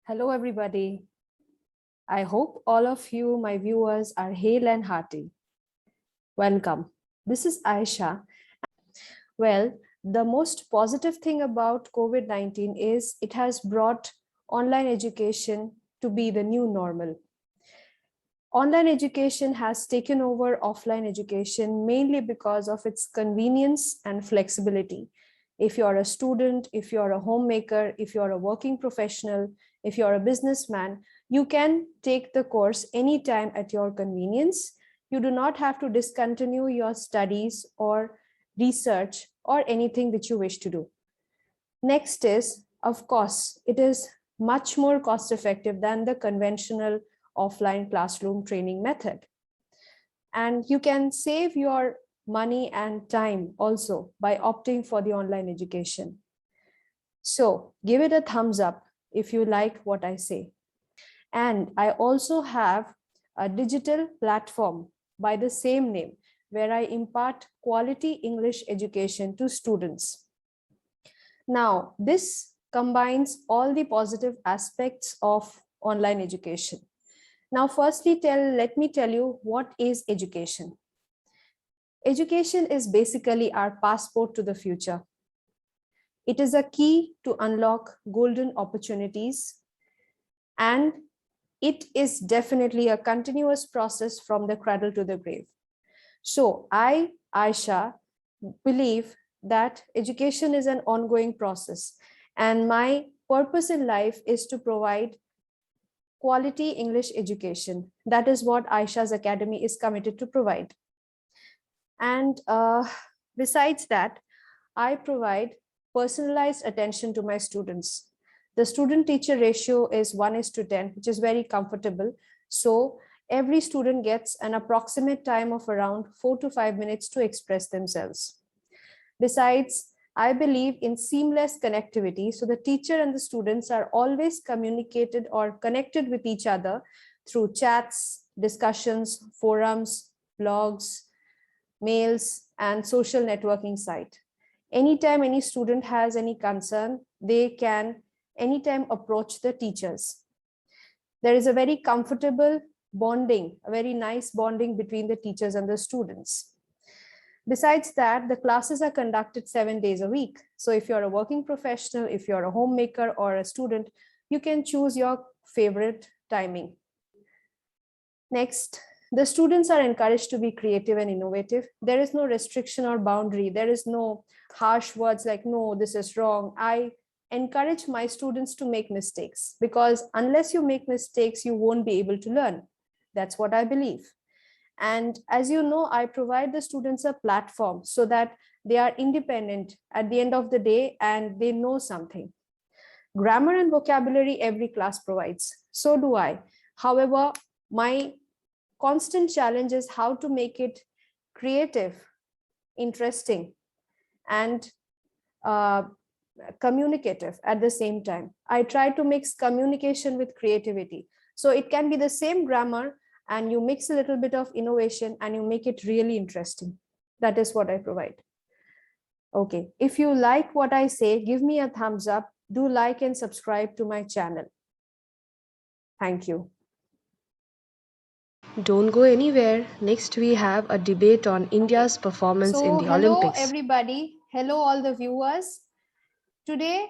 Hello, everybody. I hope all of you, my viewers, are hale and hearty. Welcome. This is Aisha. Well, the most positive thing about COVID-19 is it has brought online education to be the new normal. Online education has taken over offline education mainly because of its convenience and flexibility. If you're a student, if you're a homemaker, if you're a working professional, if you're a businessman, you can take the course anytime at your convenience. You do not have to discontinue your studies or research or anything which you wish to do. Next is, of course, it is much more cost effective than the conventional offline classroom training method. And you can save your money and time also by opting for the online education. So give it a thumbs up if you like what I say. And I also have a digital platform by the same name where I impart quality English education to students. Now, this combines all the positive aspects of online education. Now, firstly, let me tell you what is education. Education is basically our passport to the future. It is a key to unlock golden opportunities, and it is definitely a continuous process from the cradle to the grave. So I, Aisha, believe that education is an ongoing process, and my purpose in life is to provide quality English education. That is what Aisha's Academy is committed to provide. And besides that, I provide personalized attention to my students. The student-teacher ratio is 1:10, which is very comfortable. So every student gets an approximate time of around 4 to 5 minutes to express themselves. Besides, I believe in seamless connectivity. So the teacher and the students are always communicated or connected with each other through chats, discussions, forums, blogs, mails, and social networking site. Anytime any student has any concern, they can anytime approach the teachers. There is a very comfortable bonding, a very nice bonding between the teachers and the students. Besides that, the classes are conducted 7 days a week. So if you're a working professional, if you're a homemaker or a student, you can choose your favorite timing. Next, the students are encouraged to be creative and innovative. There is no restriction or boundary. There is no harsh words like, no, this is wrong. I encourage my students to make mistakes, because unless you make mistakes, you won't be able to learn. That's what I believe. And as you know, I provide the students a platform so that they are independent at the end of the day and they know something. Grammar and vocabulary every class provides. So do I. However, my constant challenge is how to make it creative, interesting, and communicative at the same time. I try to mix communication with creativity. So it can be the same grammar, and you mix a little bit of innovation and you make it really interesting. That is what I provide. Okay, if you like what I say, give me a thumbs up. Do like and subscribe to my channel. Thank you. Don't go anywhere. Next, we have a debate on India's performance in the Olympics. Hello, everybody. Hello, all the viewers. Today,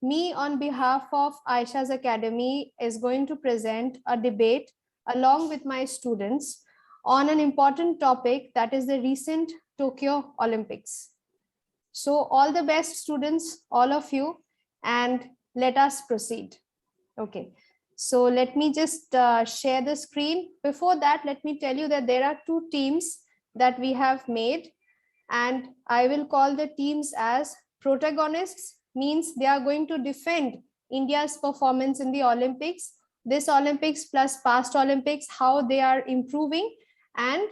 me on behalf of Aisha's Academy is going to present a debate along with my students on an important topic, that is the recent Tokyo Olympics. So all the best, students, all of you, and let us proceed. Okay, so let me just share the screen. Before that, let me tell you that there are two teams that we have made, and I will call the teams as protagonists, means they are going to defend India's performance in the Olympics, this Olympics plus past Olympics, how they are improving, and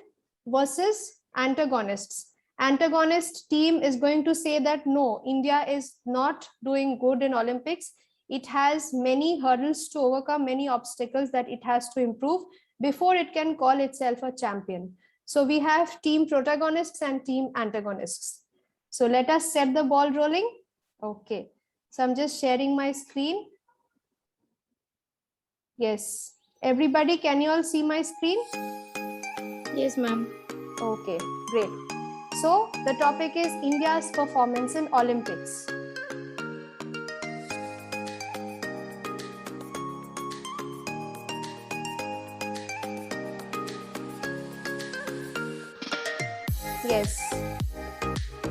versus antagonists. Antagonist team is going to say that no, India is not doing good in Olympics. It has many hurdles to overcome, many obstacles that it has to improve before it can call itself a champion. So we have team protagonists and team antagonists. So let us set the ball rolling. Okay, so I'm just sharing my screen. Yes. Everybody, can you all see my screen? Yes, ma'am. Okay, great. So the topic is India's performance in Olympics. Yes.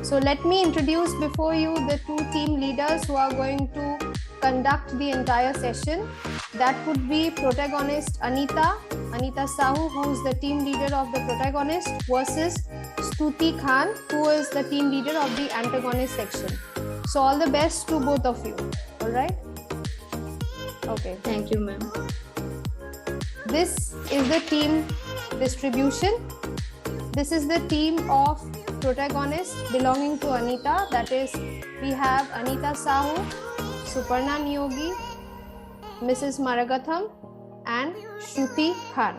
So let me introduce before you the two team leaders who are going to conduct the entire session. That would be protagonist Anita Sahu, who is the team leader of the protagonist, versus Stuti Khan, who is the team leader of the antagonist section. So all the best to both of you. All right? Okay. Thank you, ma'am. This is the team distribution. This is the team of protagonist belonging to Anita. That is, we have Anita Sahu, Suparna Niyogi, Mrs. Maragatham, and Shruti Khan.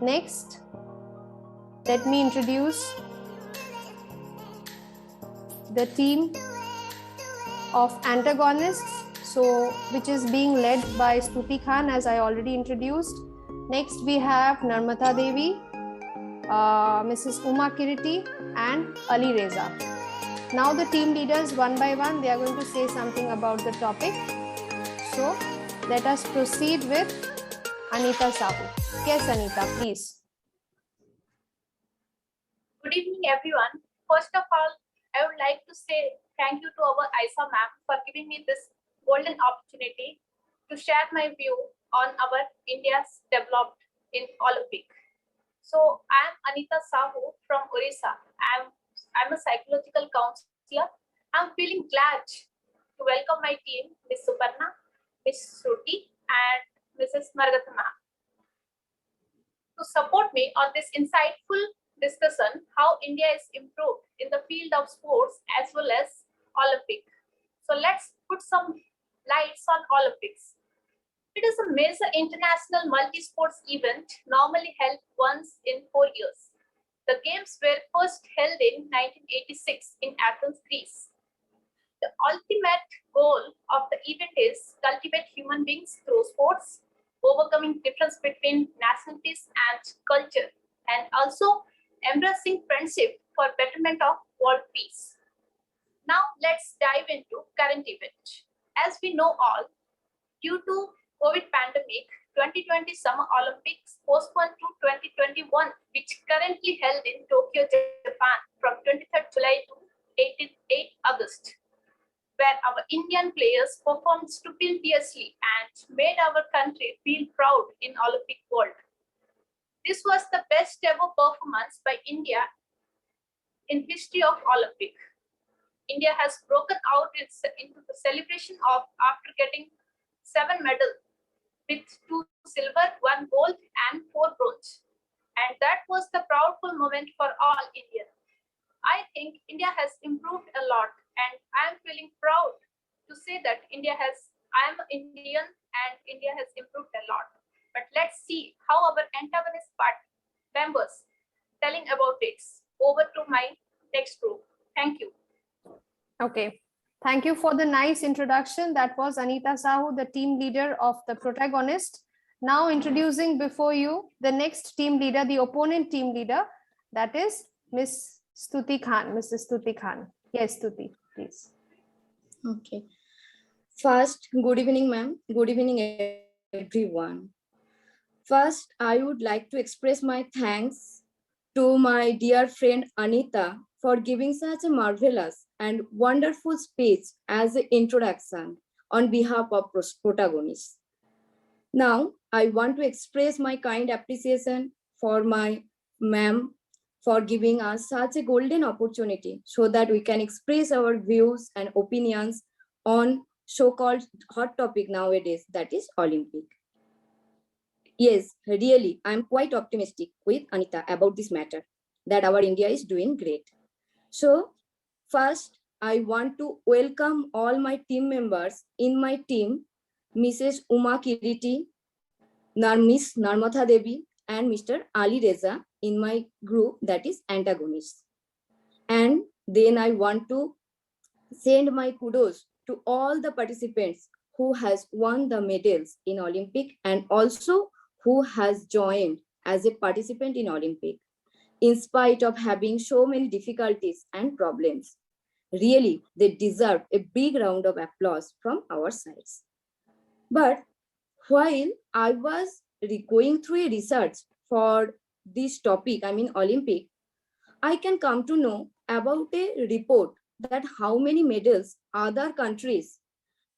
Next, let me introduce the team of antagonists, which is being led by Stuti Khan, as I already introduced. Next, we have Narmata Devi, Mrs. Uma Kiriti, and Ali Reza. Now the team leaders, one by one, they are going to say something about the topic. So let us proceed with Anita Sahu. Yes, Anita, please. Good evening, everyone. First of all, I would like to say thank you to our Aisha ma'am for giving me this golden opportunity to share my view on our India's developed in Olympic. So I am Anita Sahu from Orissa. I'm a psychological counselor. I'm feeling glad to welcome my team, Ms. Suparna, Ms. Shruti, and Mrs. Margathama, to support me on this insightful discussion how India is improved in the field of sports as well as Olympic. So let's put some lights on Olympics. It is a major international multi-sports event normally held once in 4 years. The games were first held in 1986 in Athens, Greece. The ultimate goal of the event is cultivate human beings through sports, overcoming difference between nationalities and culture, and also embracing friendship for betterment of world peace. Now let's dive into current event. As we know all, due to COVID pandemic, 2020 Summer Olympics postponed to 2021, which currently held in Tokyo, Japan from 23rd July to 8 August, where our Indian players performed stupendously and made our country feel proud in Olympic world. This was the best ever performance by India in history of Olympic. India has broken out into the celebration of after getting 7 medals with 2 silver, 1 gold, and 4 bronze. And that was the proudful moment for all Indians. I think India has improved a lot, and I am feeling proud to say that I am Indian and India has improved a lot. But let's see how our antagonist party members telling about it. Over to my next group. Thank you. Okay. Thank you for the nice introduction. That was Anita Sahu, the team leader of the protagonist. Now introducing before you the next team leader, the opponent team leader, that is Miss Stuti Khan, Mrs. Stuti Khan. Yes, Stuti, please. Okay. First, good evening, ma'am. Good evening, everyone. First, I would like to express my thanks to my dear friend Anita for giving such a marvelous and wonderful speech as an introduction on behalf of protagonists. Now, I want to express my kind appreciation for my ma'am for giving us such a golden opportunity so that we can express our views and opinions on so-called hot topic nowadays, that is Olympic. Yes, really, I'm quite optimistic with Anita about this matter, that our India is doing great. So first, I want to welcome all my team members in my team, Mrs. Uma Kiriti, Miss Narmata Devi, and Mr. Ali Reza in my group, that is antagonists. And then I want to send my kudos to all the participants who has won the medals in Olympic and also who has joined as a participant in Olympic, in spite of having so many difficulties and problems. Really, they deserve a big round of applause from our sides. But while I was going through a research for this topic, I mean Olympic, I can come to know about a report that how many medals other countries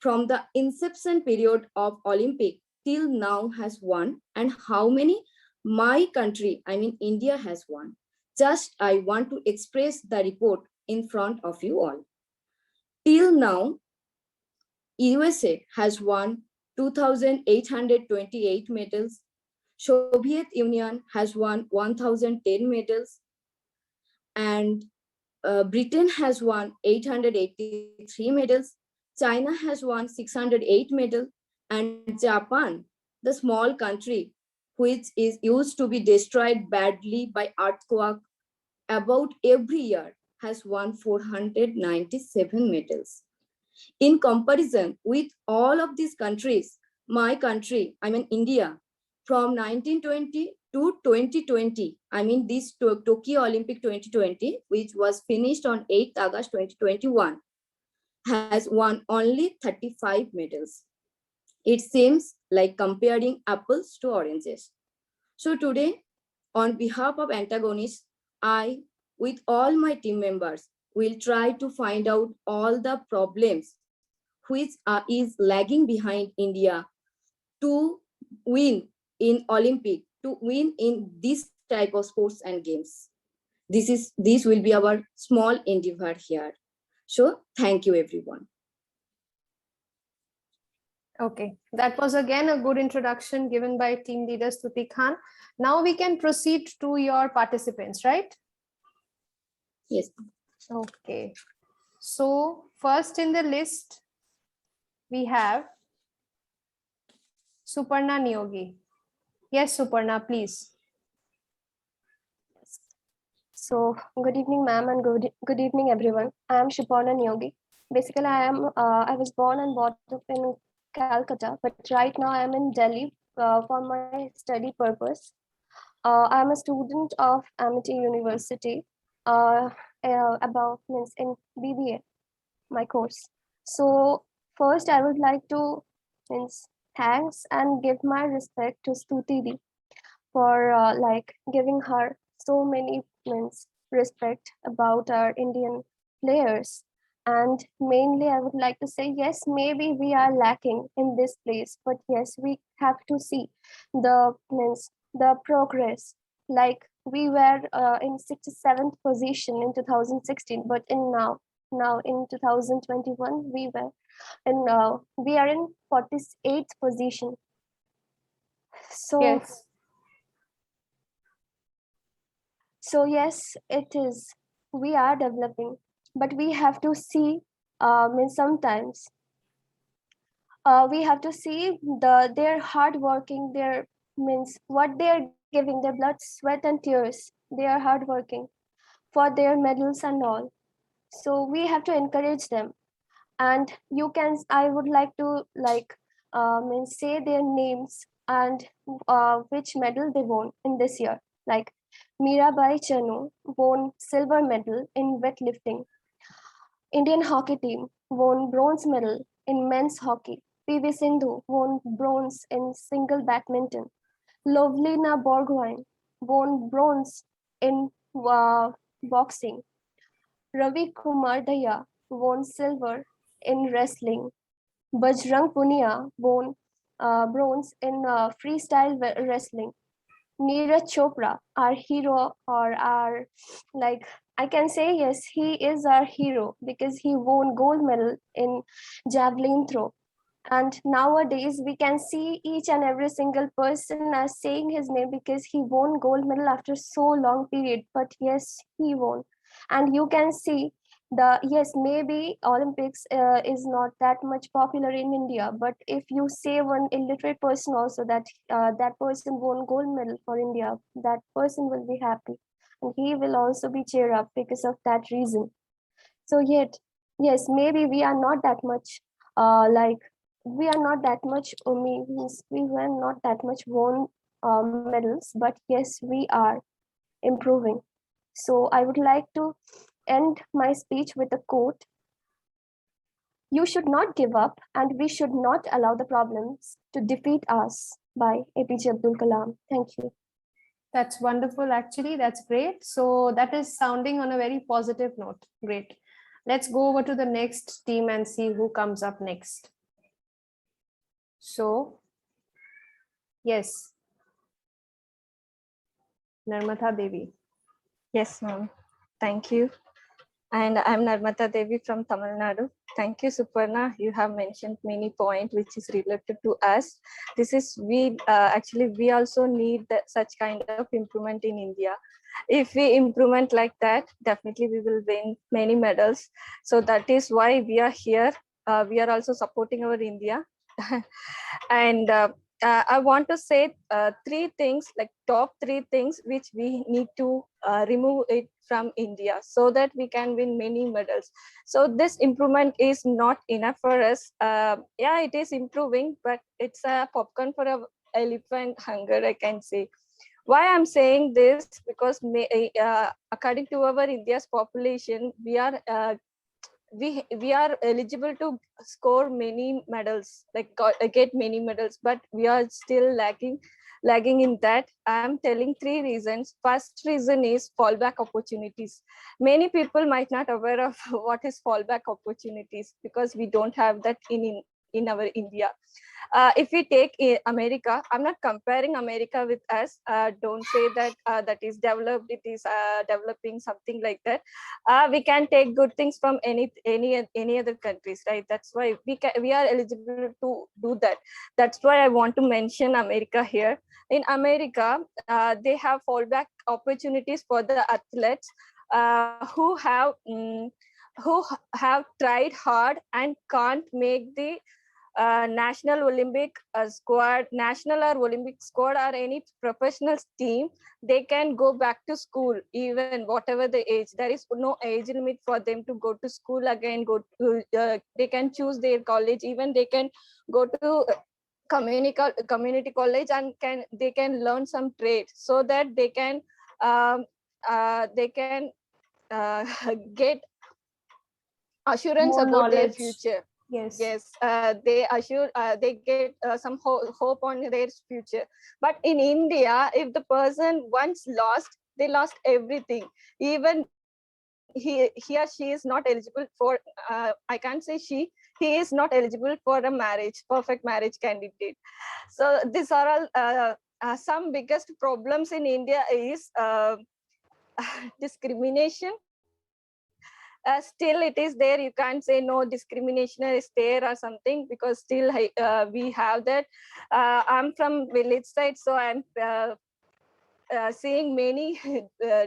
from the inception period of Olympic till now has won and how many my country, I mean India has won. Just I want to express the report in front of you all. Till now, USA has won 2,828 medals. Soviet Union has won 1,010 medals. And Britain has won 883 medals. China has won 608 medals. And Japan, the small country, which is used to be destroyed badly by earthquake about every year, has won 497 medals. In comparison with all of these countries, my country, I mean India, from 1920 to 2020, I mean this Tokyo Olympic 2020, which was finished on 8th August 2021, has won only 35 medals. It seems like comparing apples to oranges. So today, on behalf of antagonists, I, with all my team members, will try to find out all the problems which is lagging behind India to win in Olympic, to win in this type of sports and games. This will be our small endeavor here. So thank you everyone. Okay, that was again a good introduction given by team leader Stuti Khan. Now we can proceed to your participants, right? Yes. Okay, so first in the list, we have Suparna Niyogi. Yes, Suparna, please. So, good evening, ma'am, and good evening, everyone. I am Suparna Niyogi. Basically, I was born and brought up in Calcutta, but right now I am in Delhi for my study purpose. I am a student of Amity University, about means in BBA, my course. So first, I would like to means thanks and give my respect to Stuti Di for like giving her so many means respect about our Indian players. And mainly, I would like to say, yes, maybe we are lacking in this place, but yes, we have to see the means the progress. Like we were in 67th position in 2016, but in now in 2021 we are in 48th position. So Yes. So yes, it is. We are developing, but we have to see. Means sometimes we have to see their hard working. Their means what they are giving, their blood, sweat, and tears. They are hard working for their medals and all. So we have to encourage them. And you can. I would like to means say their names and which medal they won in this year. Like Mirabai Chanu won silver medal in weightlifting. Indian hockey team won bronze medal in men's hockey. PV Sindhu won bronze in single badminton. Lovlina Borgohain won bronze in boxing. Ravi Kumar Daya won silver in wrestling. Bajrang Punia won bronze in freestyle wrestling. Neeraj Chopra, our hero, or our like I can say yes, he is our hero because he won gold medal in javelin throw. And nowadays we can see each and every single person as saying his name because he won gold medal after so long period. But yes, he won, and you can see yes, maybe Olympics is not that much popular in India, but if you say one illiterate person also that that person won gold medal for India, that person will be happy and he will also be cheer up because of that reason. So yet yes, maybe we are not that much like we are not that much, means we were not that much won medals, but yes, we are improving. So I would like to end my speech with a quote: "You should not give up, and we should not allow the problems to defeat us," by APJ Abdul Kalam. Thank you. That's wonderful, actually. That's great. So that is sounding on a very positive note. Great. Let's go over to the next team and see who comes up next. So, yes, Narmata Devi. Yes, ma'am. Thank you. And I'm Narmata Devi from Tamil Nadu. Thank you, Suparna. You have mentioned many points which is related to us. This is actually we also need such kind of improvement in India. If we implement like that, definitely we will win many medals. So that is why we are here. We are also supporting our India. And I want to say three things, like top three things which we need to remove it from India so that we can win many medals. So this improvement is not enough for us. Yeah, it is improving, but it's a popcorn for a elephant hunger, I can say. Why I'm saying this, because according to our India's population, we are eligible to score many medals, like get many medals, but we are still lagging in that. I'm telling three reasons. First reason is fallback opportunities. Many people might not aware of what is fallback opportunities, because we don't have that in our India. If we take America, I'm not comparing America with us. Don't say that that is developed, it is developing, something like that. We can take good things from any other countries, right? That's why we are eligible to do that. That's why I want to mention America here. In America, they have fallback opportunities for the athletes who have tried hard and can't make the national Olympic squad, national or Olympic squad, or any professional team. They can go back to school, even whatever the age. There is no age limit for them to go to school again. They can choose their college. Even they can go to community college and they can learn some trade, so that um, they can uh, get assurance More about their knowledge. future. Yes. Yes, they get some hope on their future. But in India, if the person once lost, they lost everything. Even he or she is not eligible for, I can't say he is not eligible for a marriage, perfect marriage candidate. So these are all some biggest problems in India is discrimination. Still it is there. You can't say no discrimination is there or something, because still we have that. I'm from village side, so I'm seeing many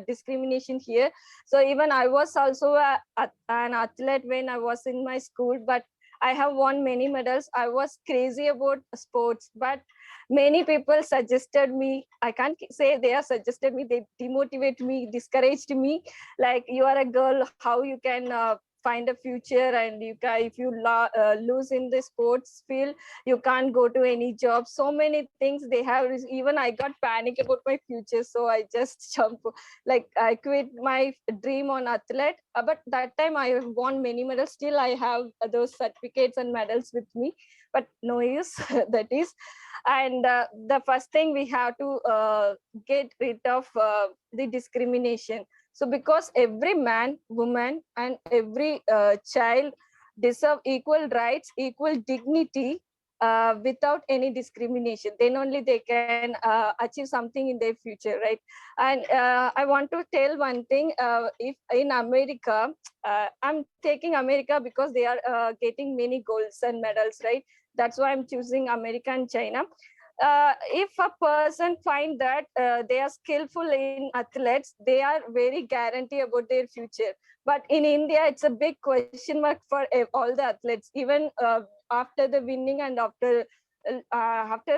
discrimination here. So even I was also an athlete when I was in my school, but I have won many medals. I was crazy about sports, but many people suggested me. I can't say they are suggested me. They demotivate me, discouraged me. Like, you are a girl, how you can find a future, and you can, if you lose in the sports field, you can't go to any job. So many things they have. Even I got panic about my future, so I just jump, like I quit my dream on athlete. But that time I won many medals. Still I have those certificates and medals with me, but no use. That is. And the first thing, we have to get rid of the discrimination. So because every man, woman, and every child deserve equal rights, equal dignity, without any discrimination, then only they can achieve something in their future, right? And I want to tell one thing. If in America, I'm taking America because they are getting many golds and medals, right? That's why I'm choosing America and China. If a person find that they are skillful in athletes, they are very guarantee about their future. But in India, it's a big question mark for all the athletes, even after the winning and after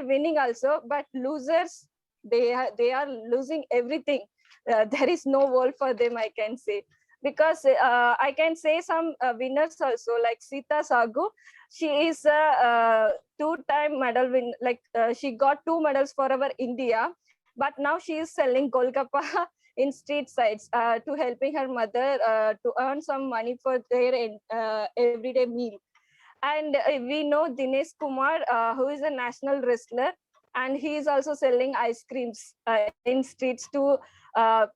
winning also. But losers, they are losing everything. There is no world for them, I can say. Because I can say some winners also, like Sita Sagu. she is a two-time medal win. Like she got 2 medals for our India, but now she is selling Golgappa in street sides to helping her mother to earn some money for their everyday meal. And we know Dinesh Kumar, who is a national wrestler, and he is also selling ice creams in streets to uh,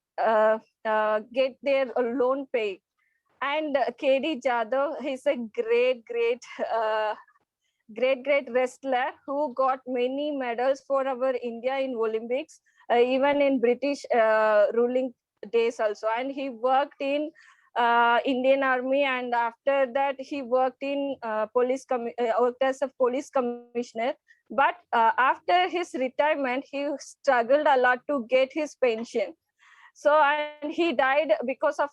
get their loan pay. And KD Jadhav, he's a uh, great wrestler who got many medals for our India in Olympics, even in British ruling days also. And he worked in Indian Army, and after that he worked in worked as a police commissioner. But after his retirement, he struggled a lot to get his pension. So, and he died because of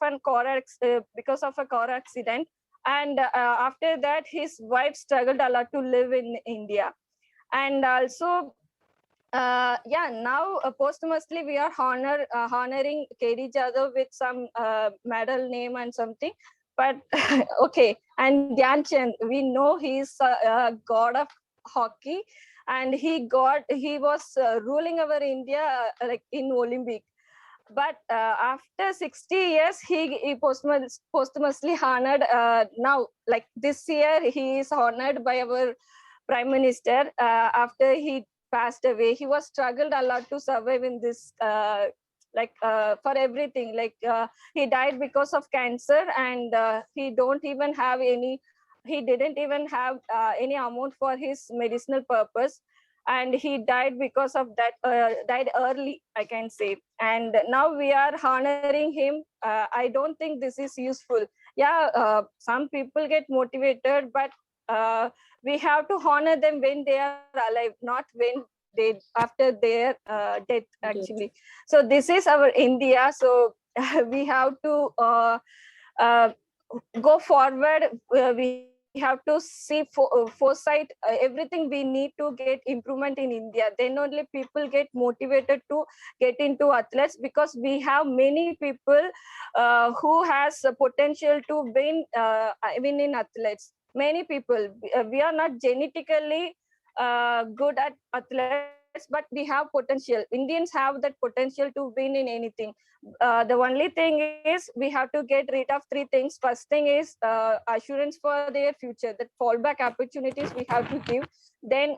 because of a car accident. And after that, his wife struggled a lot to live in India. And also, yeah, now posthumously we are honoring KD Jadhav with some medal name and something. But okay, and Dhyan Chand, we know he's a god of hockey, and he was ruling our India like in Olympic. But after 60 years, he posthumously honored. Now, like this year, he is honored by our prime minister after he passed away. He was struggled a lot to survive in this for everything. Like he died because of cancer, and he didn't even have any amount for his medicinal purpose, and he died because of that, died early, I can say. And now we are honoring him. I don't think this is useful. Yeah, some people get motivated, but we have to honor them when they are alive, not when they after their death actually. So this is our India. So we have to uh, go forward. We have to see foresight, everything we need to get improvement in India. Then only people get motivated to get into athletes, because we have many people who has a potential to win in athletes. Many people, we are not genetically good at athletes, but we have potential. Indians have that potential to win in anything. The only thing is we have to get rid of 3 things. First thing is assurance for their future, that fallback opportunities we have to give. Then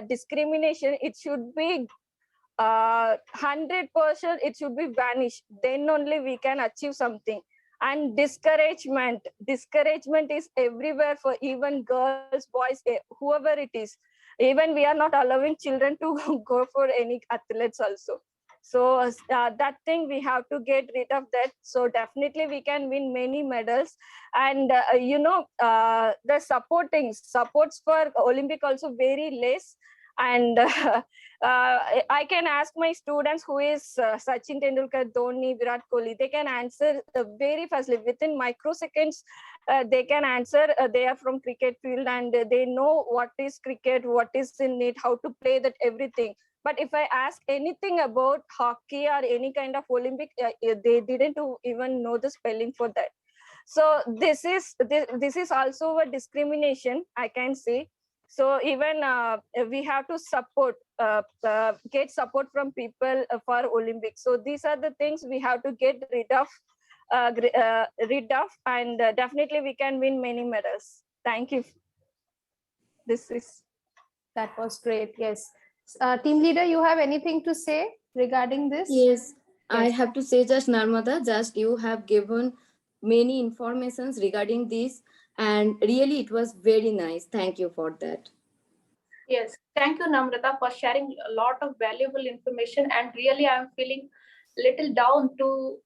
discrimination, it should be 100%, it should be vanished. Then only we can achieve something. And discouragement is everywhere, for even girls, boys, whoever it is. Even we are not allowing children to go for any athletes also. So that thing we have to get rid of that. So definitely we can win many medals. And the supports for Olympic also very less. And I can ask my students who is Sachin Tendulkar, Dhoni, Virat Kohli. They can answer very fastly within microseconds. They can answer. They are from cricket field, and they know what is cricket, what is in it, how to play that, everything. But if I ask anything about hockey or any kind of Olympic, they didn't even know the spelling for that. So this is also a discrimination, I can say. So even we have to get support from people for Olympics. So these are the things we have to get rid of, and definitely we can win many medals. Thank you. That was great. Yes. Team leader, you have anything to say regarding this? Yes, I Yes. have to say, just Narmada, just you have given many informations regarding this, and really it was very nice. Thank you for that. Yes, thank you, Namrata, for sharing a lot of valuable information. And really, I'm feeling little down to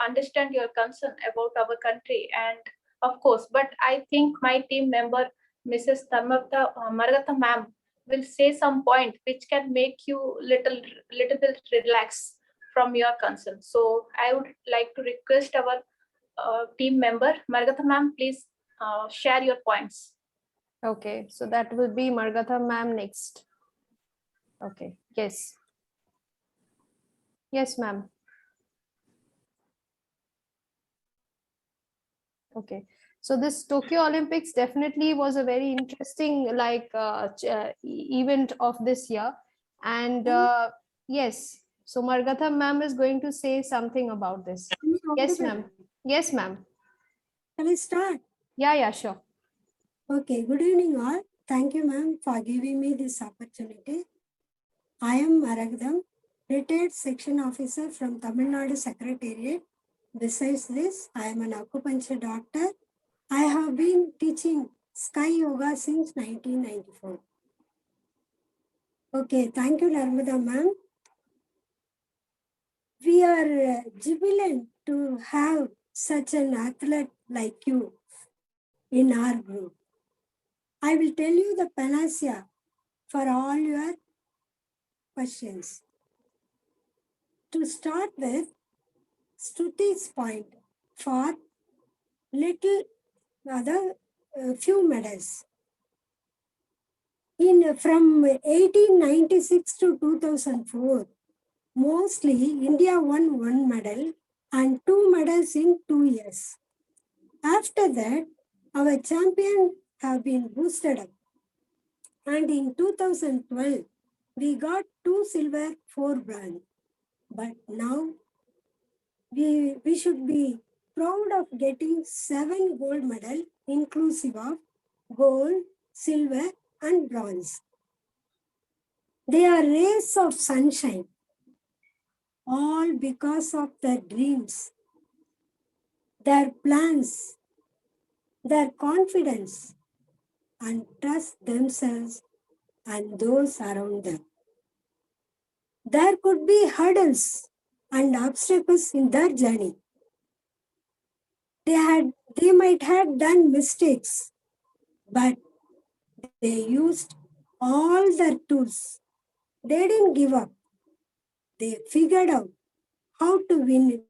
understand your concern about our country. And of course, but I think my team member, Mrs. Margatha ma'am, will say some point which can make you little bit relax from your concern. So I would like to request our team member, Margatha ma'am, please share your points. Okay, so that will be Margatha ma'am next. Okay, yes. Yes, ma'am. Okay, So this Tokyo Olympics definitely was a very interesting event of this year. And yes, so Margatha ma'am is going to say something about this. Yes, ma'am. Yes, ma'am. Shall I start? Yeah, sure. Okay, good evening all. Thank you, ma'am, for giving me this opportunity. I am Maragdam, retired section officer from Tamil Nadu Secretariat. Besides this, I am an acupuncture doctor. I have been teaching Sky Yoga since 1994. Okay, thank you, Narmada ma'am. We are jubilant to have such an athlete like you in our group. I will tell you the panacea for all your questions. To start with, Struti's point for little other few medals. From 1896 to 2004, mostly India won 1 medal and 2 medals in 2 years. After that, our champions have been boosted up. And in 2012, we got 2 silver, 4 bronze. But now we should be proud of getting 7 gold medals, inclusive of gold, silver, and bronze. They are rays of sunshine, all because of their dreams, their plans, their confidence, and trust themselves and those around them. There could be hurdles and obstacles in their journey. They might have done mistakes, but they used all their tools. They didn't give up. They figured out how to win it,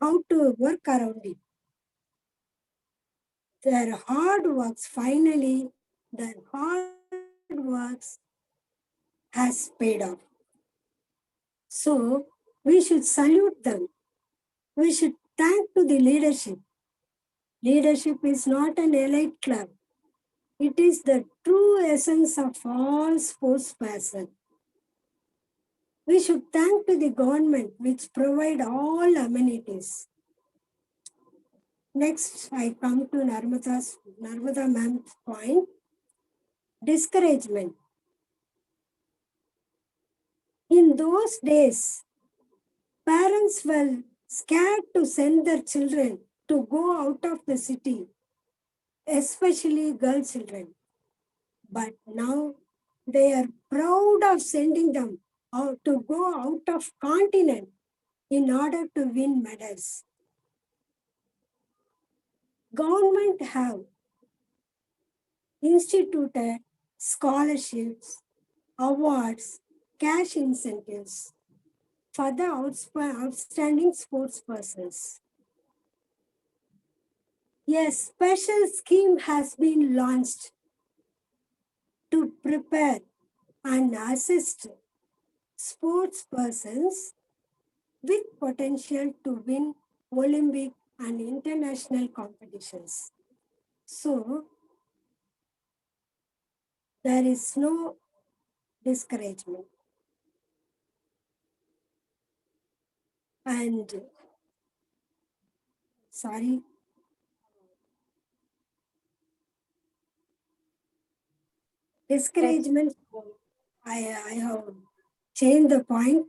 how to work around it. Their hard works has paid off. So we should salute them. We should thank to the leadership. Leadership is not an elite club. It is the true essence of all sports person. We should thank to the government which provide all amenities. Next, I come to Narmada ma'am's point. Discouragement. In those days, parents were scared to send their children to go out of the city, especially girl children. But now they are proud of sending them out to go out of continent in order to win medals. Government have instituted scholarships, awards, cash incentives for the outstanding sports persons. A special scheme has been launched to prepare and assist sports persons with potential to win Olympic and international competitions. So, there is no discouragement. And sorry, discouragement, I have changed the point.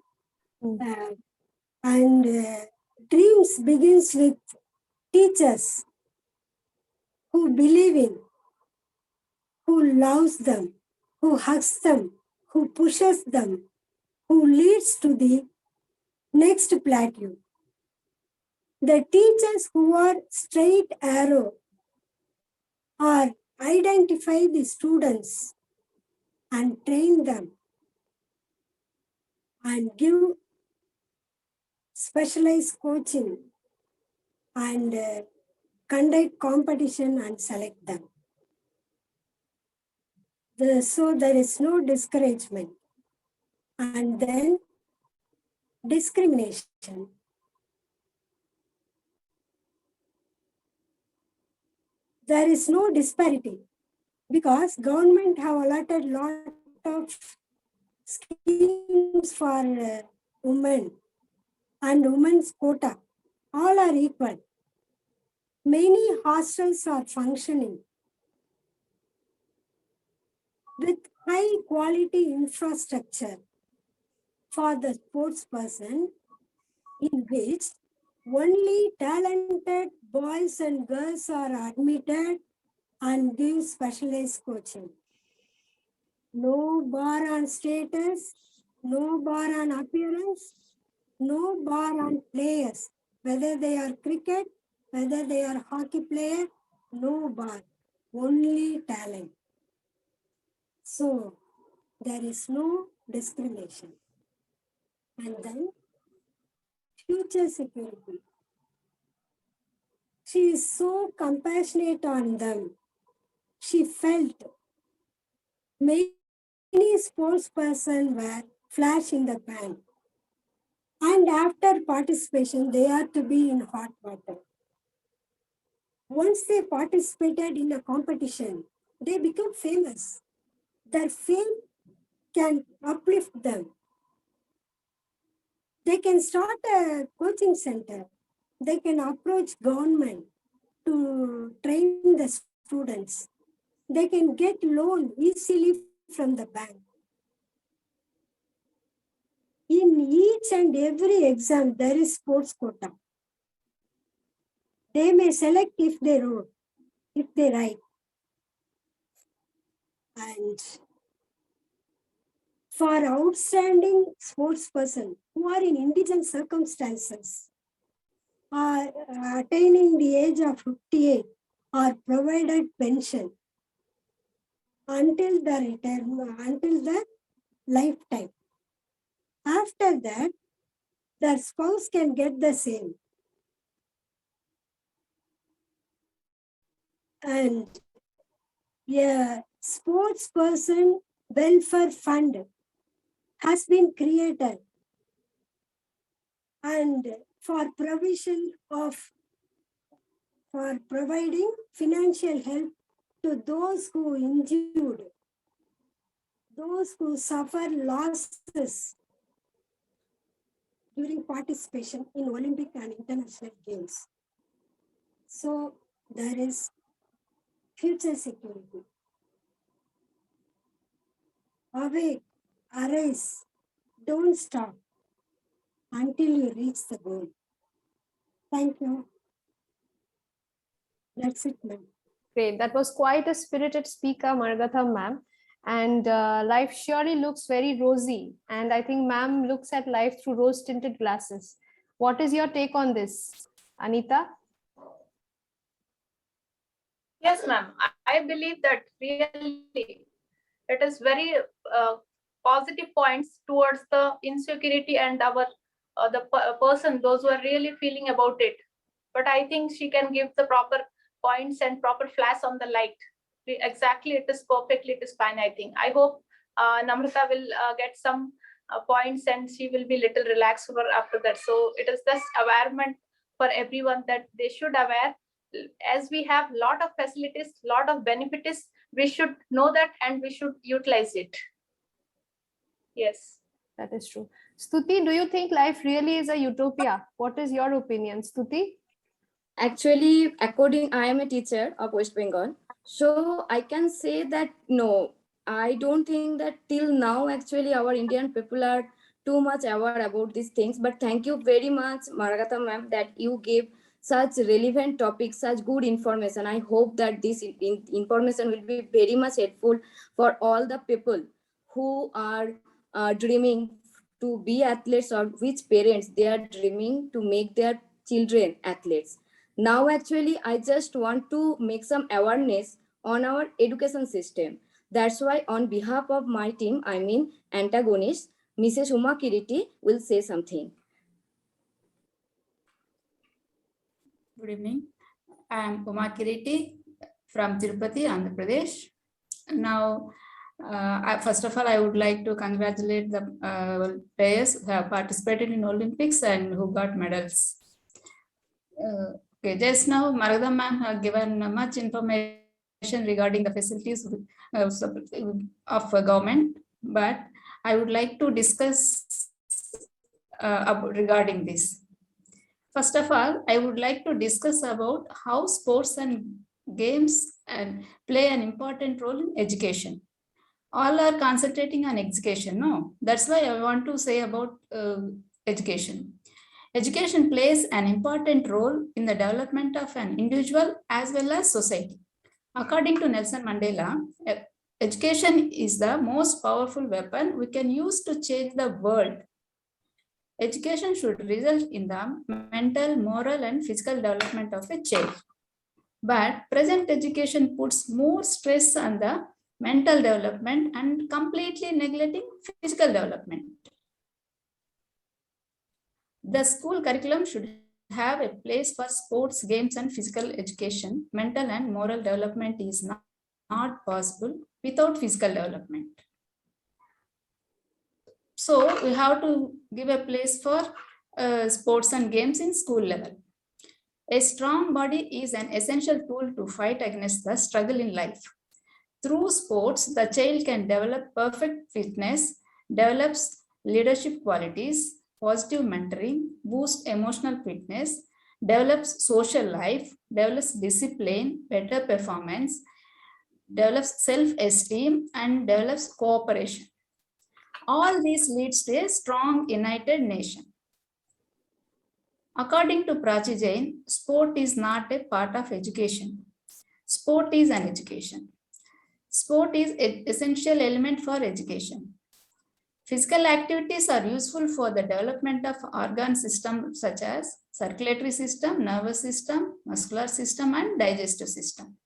Dreams begins with teachers who believe in, who loves them, who hugs them, who pushes them, who leads to the next plateau. The teachers who are straight arrow or identify the students and train them and give specialized coaching and conduct competition and select them. So there is no discouragement. And then discrimination. there is no disparity because government have allotted lot of schemes for women and women's quota. All are equal. Many hostels are functioning with high quality infrastructure for the sports person, in which only talented boys and girls are admitted and give specialized coaching. No bar on status, no bar on appearance, no bar on players, whether they are cricket, whether they are hockey player, no bar, only talent. So there is no discrimination. And then future security. She is so compassionate on them. She felt many sports person were flash in the pan. And after participation, they are to be in hot water. Once they participated in a competition, they become famous. Their fame can uplift them. They can start a coaching center. They can approach government to train the students. They can get loan easily from the bank. In each and every exam, there is sports quota. They may select if they wrote, if they write. And for outstanding sports person who are in indigent circumstances, are attaining the age of 58, are provided pension until the retirement, until the lifetime. After that, their spouse can get the same. And a sports person welfare fund has been created, and for providing financial help to those who injured, those who suffer losses during participation in Olympic and international games. So there is future security. Awake, arise, don't stop until you reach the goal. Thank you. That's it, ma'am. Great. That was quite a spirited speaker, Margatha ma'am. And life surely looks very rosy. And I think ma'am looks at life through rose-tinted glasses. What is your take on this, Anita? Yes, ma'am. I believe that really it is very positive points towards the insecurity and our person, those who are really feeling about it. But I think she can give the proper points and proper flash on the light. Exactly, it is perfectly, it is fine, I think. I hope Namrata will get some points and she will be little relaxed after that. So it is just awareness for everyone that they should aware. As we have lot of facilities, lot of benefits, we should know that and we should utilize it. Yes. That is true. Stuti, do you think life really is a utopia? What is your opinion, Stuti? Actually, I am a teacher of West Bengal. So I can say that no, I don't think that till now, actually, our Indian people are too much aware about these things. But thank you very much, Margatha ma'am, that you gave such relevant topics, such good information. I hope that this information will be very much helpful for all the people who are dreaming to be athletes, or which parents they are dreaming to make their children athletes. Now, actually, I just want to make some awareness on our education system. That's why on behalf of my team, I mean antagonist, Mrs. Uma Kiriti will say something. Good evening. I am Uma Kiriti from Tirupati, Andhra Pradesh. Now, first of all, I would like to congratulate the players who have participated in Olympics and who got medals. Okay, just now Maradam ma'am have given much information regarding the facilities of government, but I would like to discuss regarding this. First of all, I would like to discuss about how sports and games and play an important role in education. All are concentrating on education, no? That's why I want to say about education. Education plays an important role in the development of an individual as well as society. According to Nelson Mandela, education is the most powerful weapon we can use to change the world. Education should result in the mental, moral, and physical development of a child. But present education puts more stress on the mental development and completely neglecting physical development. The school curriculum should have a place for sports, games, and physical education. Mental and moral development is not possible without physical development. So we have to give a place for sports and games in school level. A strong body is an essential tool to fight against the struggle in life. Through sports, the child can develop perfect fitness, develops leadership qualities, positive mentoring, boost emotional fitness, develops social life, develops discipline, better performance, develops self-esteem, and develops cooperation. All this leads to a strong, united nation. According to Prachi Jain, sport is not a part of education. Sport is an education. Sport is an essential element for education. Physical activities are useful for the development of organ systems such as circulatory system, nervous system, muscular system, and digestive system.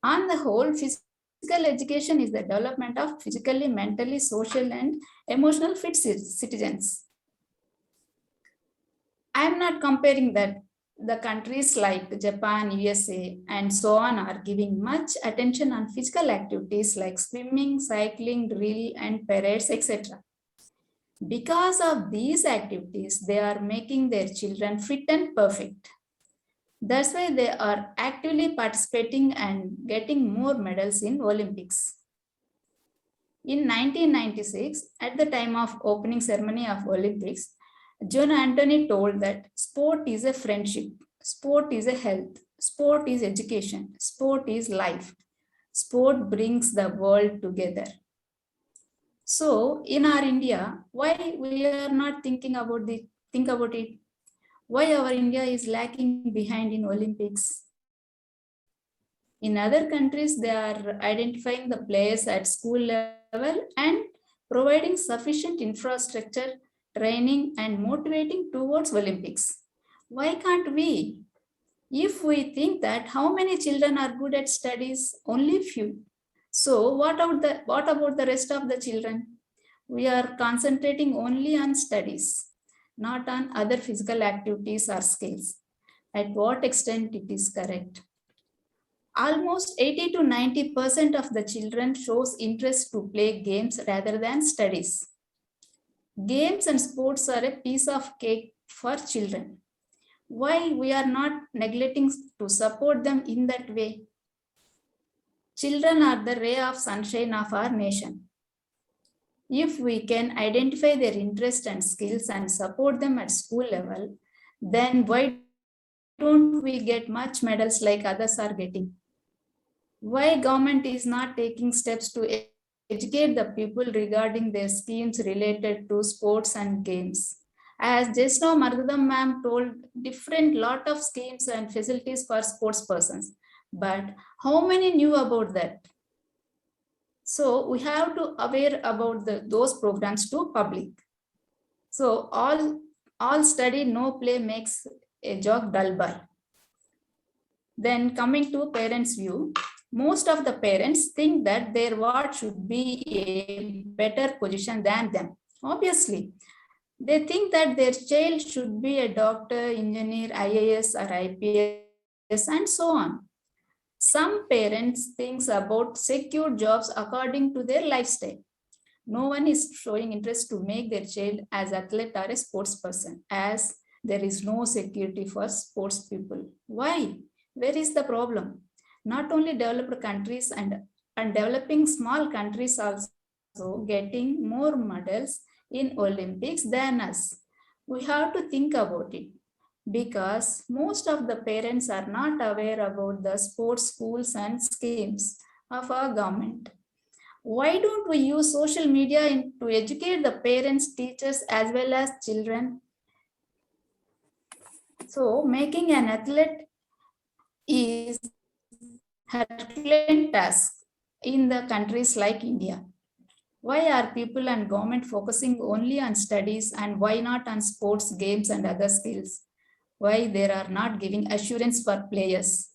On the whole, physical education is the development of physically, mentally, social, and emotional fit citizens. I am not comparing that the countries like Japan, USA, and so on are giving much attention on physical activities like swimming, cycling, drill, and parades, etc. Because of these activities, they are making their children fit and perfect. That's why they are actively participating and getting more medals in Olympics. In 1996, at the time of opening ceremony of Olympics, John Anthony told that sport is a friendship, sport is a health, sport is education, sport is life. Sport brings the world together. So in our India, why we are not thinking about it? Why our India is lacking behind in Olympics? In other countries, they are identifying the players at school level and providing sufficient infrastructure, training, and motivating towards Olympics. Why can't we? If we think that how many children are good at studies, only few. So what about the rest of the children? We are concentrating only on studies, not on other physical activities or skills. At what extent it is correct? Almost 80 to 90% of the children shows interest to play games rather than studies. Games and sports are a piece of cake for children. Why we are not neglecting to support them in that way? Children are the ray of sunshine of our nation. If we can identify their interests and skills and support them at school level, then why don't we get much medals like others are getting? Why government is not taking steps to educate the people regarding their schemes related to sports and games? As just now Margadam ma'am told, different lot of schemes and facilities for sports persons. But how many knew about that? So we have to aware about those programs to public. So all study, no play makes a job dull by. Then coming to parents' view, most of the parents think that their ward should be a better position than them. Obviously, they think that their child should be a doctor, engineer, IAS or IPS and so on. Some parents think about secure jobs according to their lifestyle. No one is showing interest to make their child as athlete or a sports person, as there is no security for sports people. Why? Where is the problem? Not only developed countries and developing small countries also getting more medals in Olympics than us. We have to think about it because most of the parents are not aware about the sports schools and schemes of our government. Why don't we use social media to educate the parents, teachers, as well as children? So making an athlete is Herculean task in the countries like India. Why are people and government focusing only on studies and why not on sports, games, and other skills? Why they are not giving assurance for players?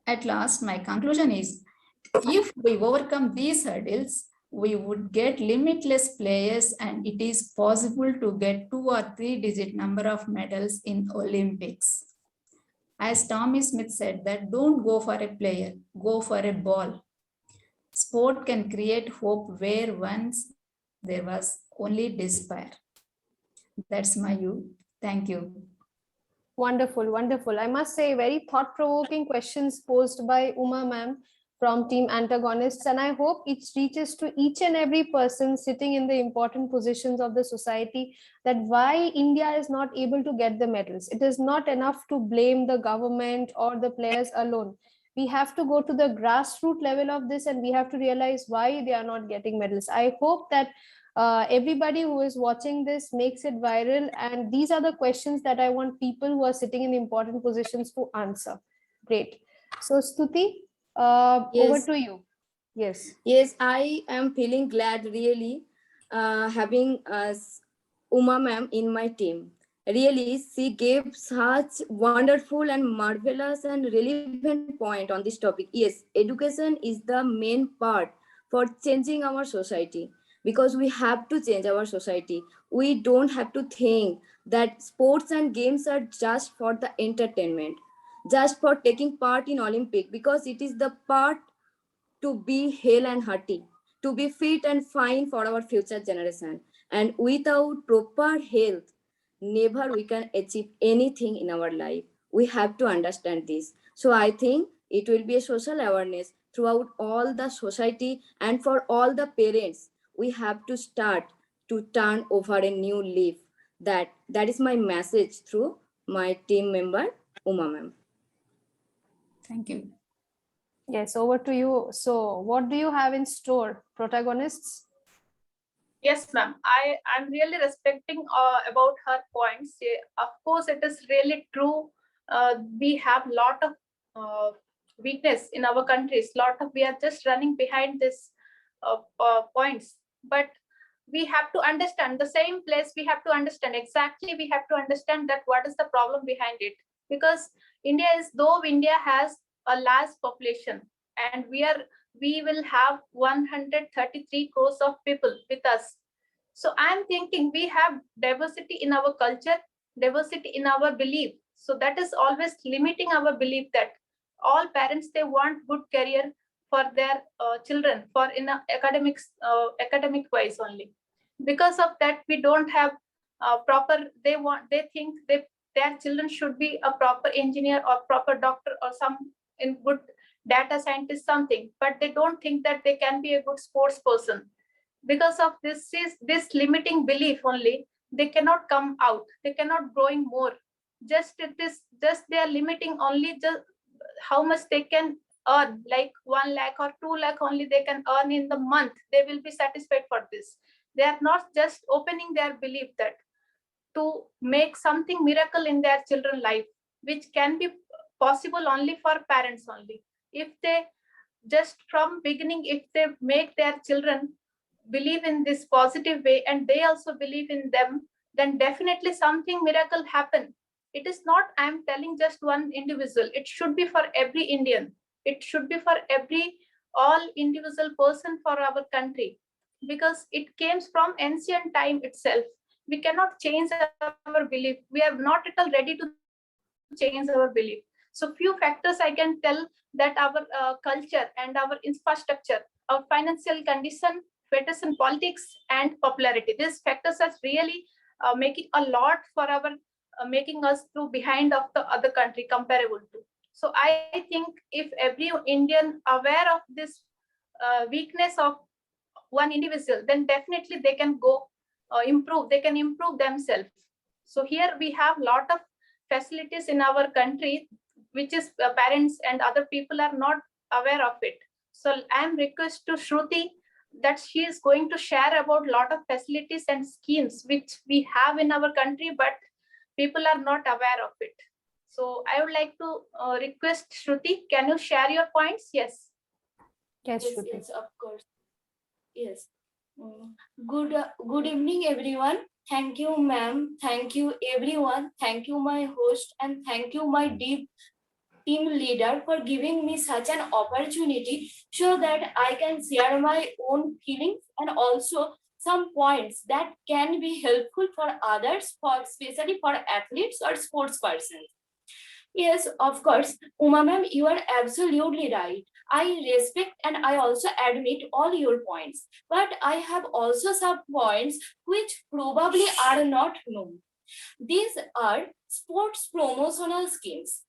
At last, my conclusion is, if we overcome these hurdles, we would get limitless players and it is possible to get 2 or 3 digit number of medals in Olympics. As Tommy Smith said that don't go for a player, go for a ball. Sport can create hope where once there was only despair. That's my view. Thank you. Wonderful, wonderful. I must say, very thought-provoking questions posed by Uma ma'am from Team Antagonists, and I hope it reaches to each and every person sitting in the important positions of the society that why India is not able to get the medals. It is not enough to blame the government or the players alone. We have to go to the grassroots level of this and we have to realize why they are not getting medals. I hope that everybody who is watching this makes it viral, and these are the questions that I want people who are sitting in important positions to answer. Great. So Stuti, over Yes. to you. Yes. Yes, I am feeling glad really having Uma ma'am in my team. Really, she gave such wonderful and marvelous and relevant point on this topic. Yes, education is the main part for changing our society because we have to change our society. We don't have to think that sports and games are just for the entertainment, just for taking part in Olympic, because it is the part to be hale and hearty, to be fit and fine for our future generation. And without proper health, never we can achieve anything in our life. We have to understand this. So I think it will be a social awareness throughout all the society and for all the parents. We have to start to turn over a new leaf. That is my message through my team member, Uma ma'am. Thank you. Yes, over to you. So what do you have in store, protagonists? Yes, ma'am. I'm really respecting about her points. Of course, it is really true. We have lot of weakness in our countries. We are just running behind this points. But we have to understand the same place. We have to understand exactly. We have to understand that what is the problem behind it. Because though India has a large population, and we will have 133 crores of people with us. So I'm thinking we have diversity in our culture, diversity in our belief. So that is always limiting our belief that all parents, they want good career for their children, for in academic wise only. Because of that, we don't have they think their children should be a proper engineer or proper doctor or some in good data scientist something, but they don't think that they can be a good sports person. Because of this limiting belief only, they cannot come out, they cannot growing more. Just they are limiting only just how much they can earn, like 1 lakh or 2 lakh only they can earn in the month. They will be satisfied for this. They are not just opening their belief that to make something miracle in their children life, which can be possible only for parents only. If they just from beginning, if they make their children believe in this positive way and they also believe in them, then definitely something miracle happen. It is not I'm telling just one individual, it should be for every Indian, it should be for every all individual person for our country, because it came from ancient time itself. We cannot change our belief, we are not at all ready to change our belief. So few factors I can tell, that our culture and our infrastructure, our financial condition, status in politics and popularity, these factors are really making a lot for our making us to behind of the other country comparable to. So I think if every Indian aware of this weakness of one individual, then definitely they can go improve. They can improve themselves. So here we have lot of facilities in our country, which is parents and other people are not aware of it. So I am request to Shruti that she is going to share about lot of facilities and schemes which we have in our country, but people are not aware of it. So I would like to request Shruti, can you share your points? Yes. Yes, Yes, Shruti. yes, of course. Yes. Good evening, everyone. Thank you, ma'am. Thank you, everyone. Thank you, my host, and thank you, my deep team leader, for giving me such an opportunity so that I can share my own feelings and also some points that can be helpful for others, for especially for athletes or sports persons. Yes, of course, Uma ma'am, you are absolutely right. I respect and I also admit all your points, but I have also some points which probably are not known. These are sports promotional schemes.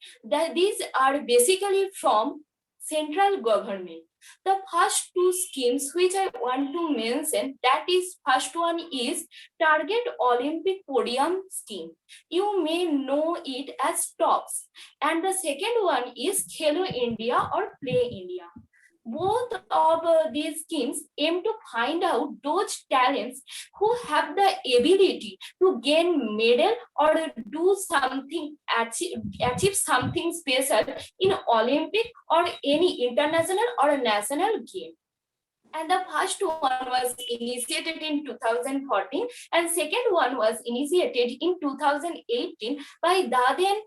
These are basically from central government. The first two schemes which I want to mention, that is, first one is Target Olympic Podium Scheme. You may know it as TOPS. And the second one is Khelo India or Play India. Both of these schemes aim to find out those talents who have the ability to gain medal or do something, achieve something special in Olympic or any international or national game. And the first one was initiated in 2014 and second one was initiated in 2018 by the then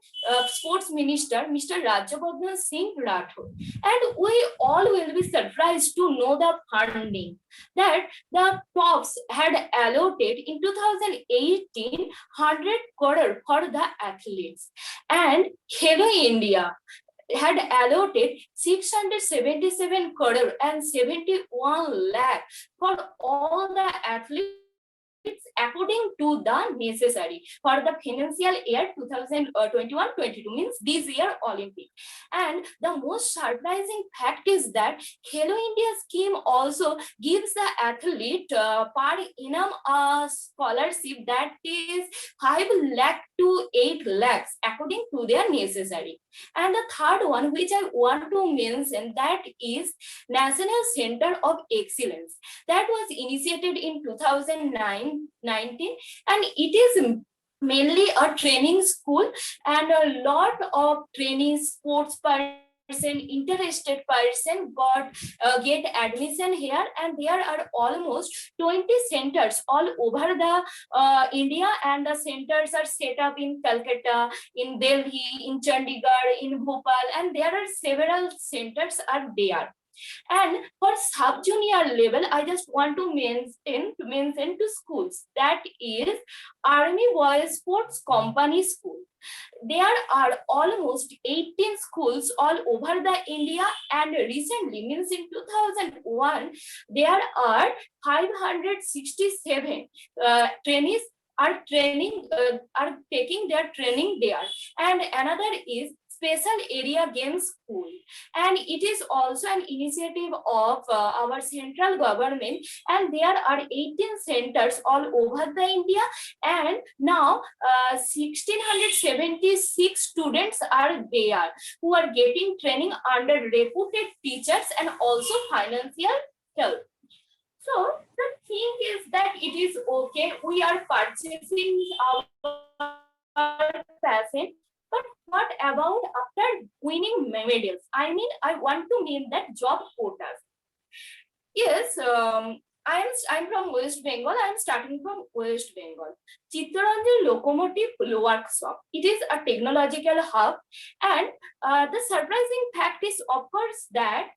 sports minister Mr. Rajyavardhan Singh Rathore. And we all will be surprised to know the funding that the TOPS had allotted in 2018 100 crore for the athletes, and Khelo India had allotted 677 crore and 71 lakh for all the athletes according to the necessary for the financial year 2021-22, means this year Olympic. And the most surprising fact is that Khelo India scheme also gives the athlete per annum a scholarship that is 5 lakh to 8 lakhs according to their necessary. And the third one which I want to mention, that is National Center of Excellence, that was initiated in 2019 and it is mainly a training school, and a lot of training sports interested person get admission here, and there are almost 20 centers all over the India, and the centers are set up in Calcutta, in Delhi, in Chandigarh, in Bhopal, and there are several centers are there. And for sub-junior level, I just want to mention two schools, that is Army Boys Sports Company School. There are almost 18 schools all over the India, and recently, means in 2001, there are 567 trainees are taking their training there. And another is Special Area Games School, and it is also an initiative of our central government, and there are 18 centers all over the India, and now 1676 students are there who are getting training under reputed teachers and also financial help. So the thing is that it is okay, we are purchasing our passion, but what about after winning medals? I mean, I want to mean that job quotas. Yes, I'm from West Bengal. I'm starting from West Bengal. Chittaranjan Locomotive Workshop. It is a technological hub, and the surprising fact is, of course, that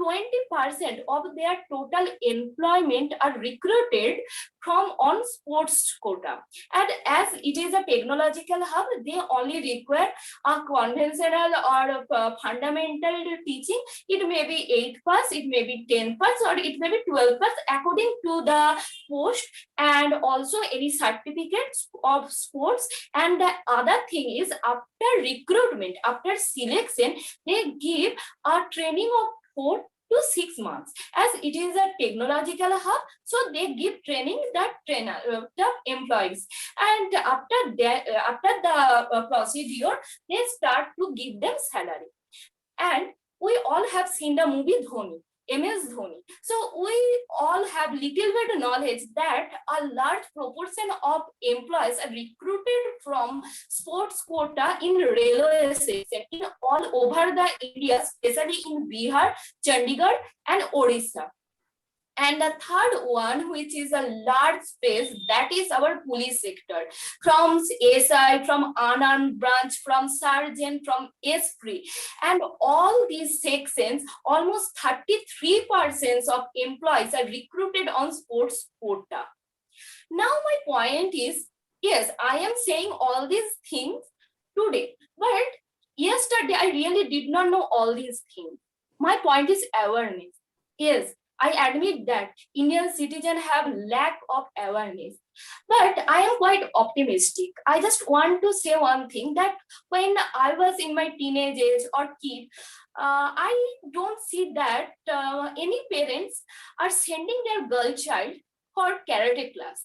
20% of their total employment are recruited from on sports quota. And as it is a technological hub, they only require a conventional or fundamental teaching. It may be 8 pass, it may be 10 pass, or it may be 12 pass according to the post, and also any certificates of sports. And the other thing is, after recruitment, after selection, they give a training of 4 to 6 months. As it is a technological hub, so they give training that the employees, and after the procedure, they start to give them salary. And we all have seen the movie Dhoni, MS Dhoni. So we all have little bit knowledge that a large proportion of employees are recruited from sports quota in railway section in all over the India, especially in Bihar, Chandigarh, and Odisha. And the third one, which is a large space, that is our police sector. From SI, from unarmed branch, from sergeant, from SPRI. And all these sections, almost 33% of employees are recruited on sports quota. Now my point is, yes, I am saying all these things today, but yesterday I really did not know all these things. My point is awareness. Yes, I admit that Indian citizens have lack of awareness, but I am quite optimistic. I just want to say one thing, that when I was in my teenage age or kid, I don't see that any parents are sending their girl child for karate class.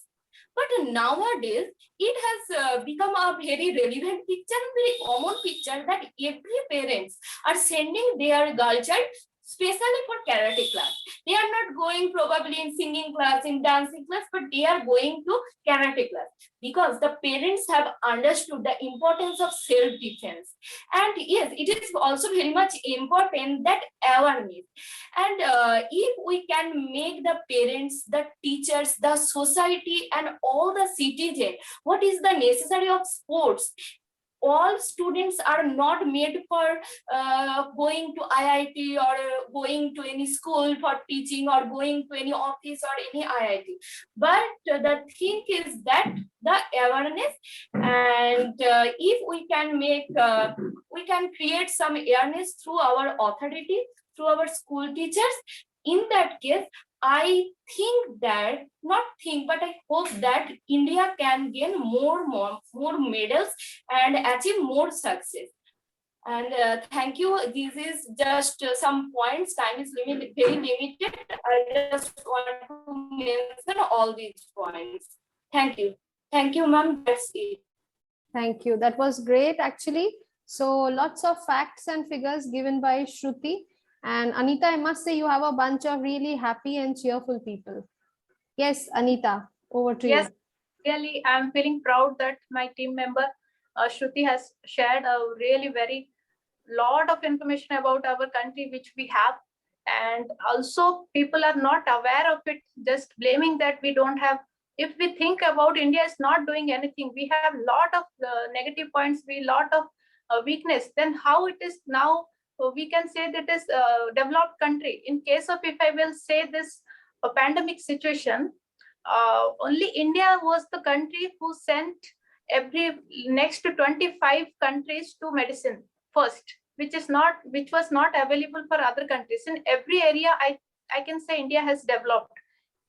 But nowadays, it has become a very relevant picture, very common picture, that every parents are sending their girl child especially for karate class. They are not going probably in singing class, in dancing class, but they are going to karate class because the parents have understood the importance of self-defense. And yes, it is also very much important that awareness. And if we can make the parents, the teachers, the society, and all the citizens, what is the necessary of sports? All students are not made for going to IIT or going to any school for teaching or going to any office or any IIT. But the thing is that the awareness, and if we can make, we can create some awareness through our authority, through our school teachers. In that case, I think that, not think, but I hope that India can gain more medals and achieve more success. And thank you. This is just some points. Time is very limited. I just want to mention all these points. Thank you. Thank you, ma'am. That's it. Thank you. That was great, actually. So lots of facts and figures given by Shruti. And Anita, I must say you have a bunch of really happy and cheerful people. Yes, Anita, over to you. Yes, really, I'm feeling proud that my team member Shruti has shared a really very lot of information about our country, which we have. And also people are not aware of it, just blaming that we don't have. If we think about India is not doing anything, we have lot of negative points, we lot of weakness, then how it is now we can say that is a developed country. In case of, if I will say this pandemic situation, only India was the country who sent every next to 25 countries to medicine first, which was not available for other countries. In every area, I can say India has developed.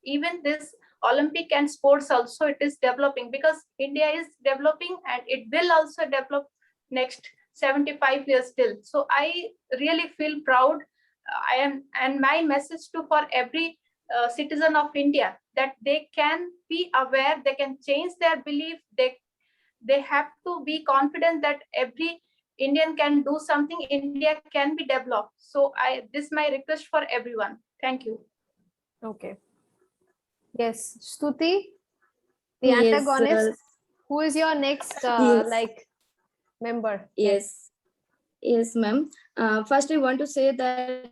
Even this Olympic and sports also, it is developing, because India is developing and it will also develop next 75 years still. So I really feel proud. I am, and my message to for every citizen of India, that they can be aware, they can change their belief, they have to be confident that every Indian can do something, India can be developed. So this is my request for everyone. Thank you. Okay. Yes, Stuti, the Yes, antagonist. Who is your next yes. Member? Yes, ma'am. First, I want to say that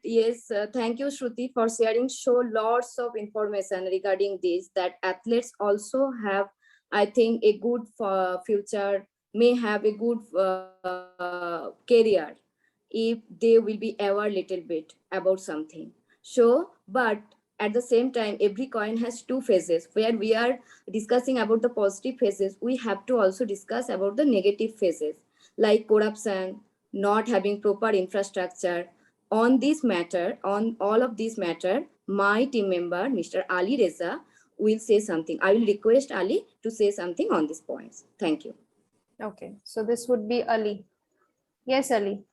yes, thank you, Shruti, for sharing so lots of information regarding this. That athletes also have, I think, a good future, may have a good career. if they will be aware little bit about something. So, but at the same time, every coin has two faces. Where we are discussing about the positive phases, we have to also discuss about the negative phases, like corruption, not having proper infrastructure. On this matter, on all of this matter, my team member, Mr. Ali Reza, will say something. I will request Ali to say something on these points. Thank you. Okay, so this would be Ali. Yes, Ali.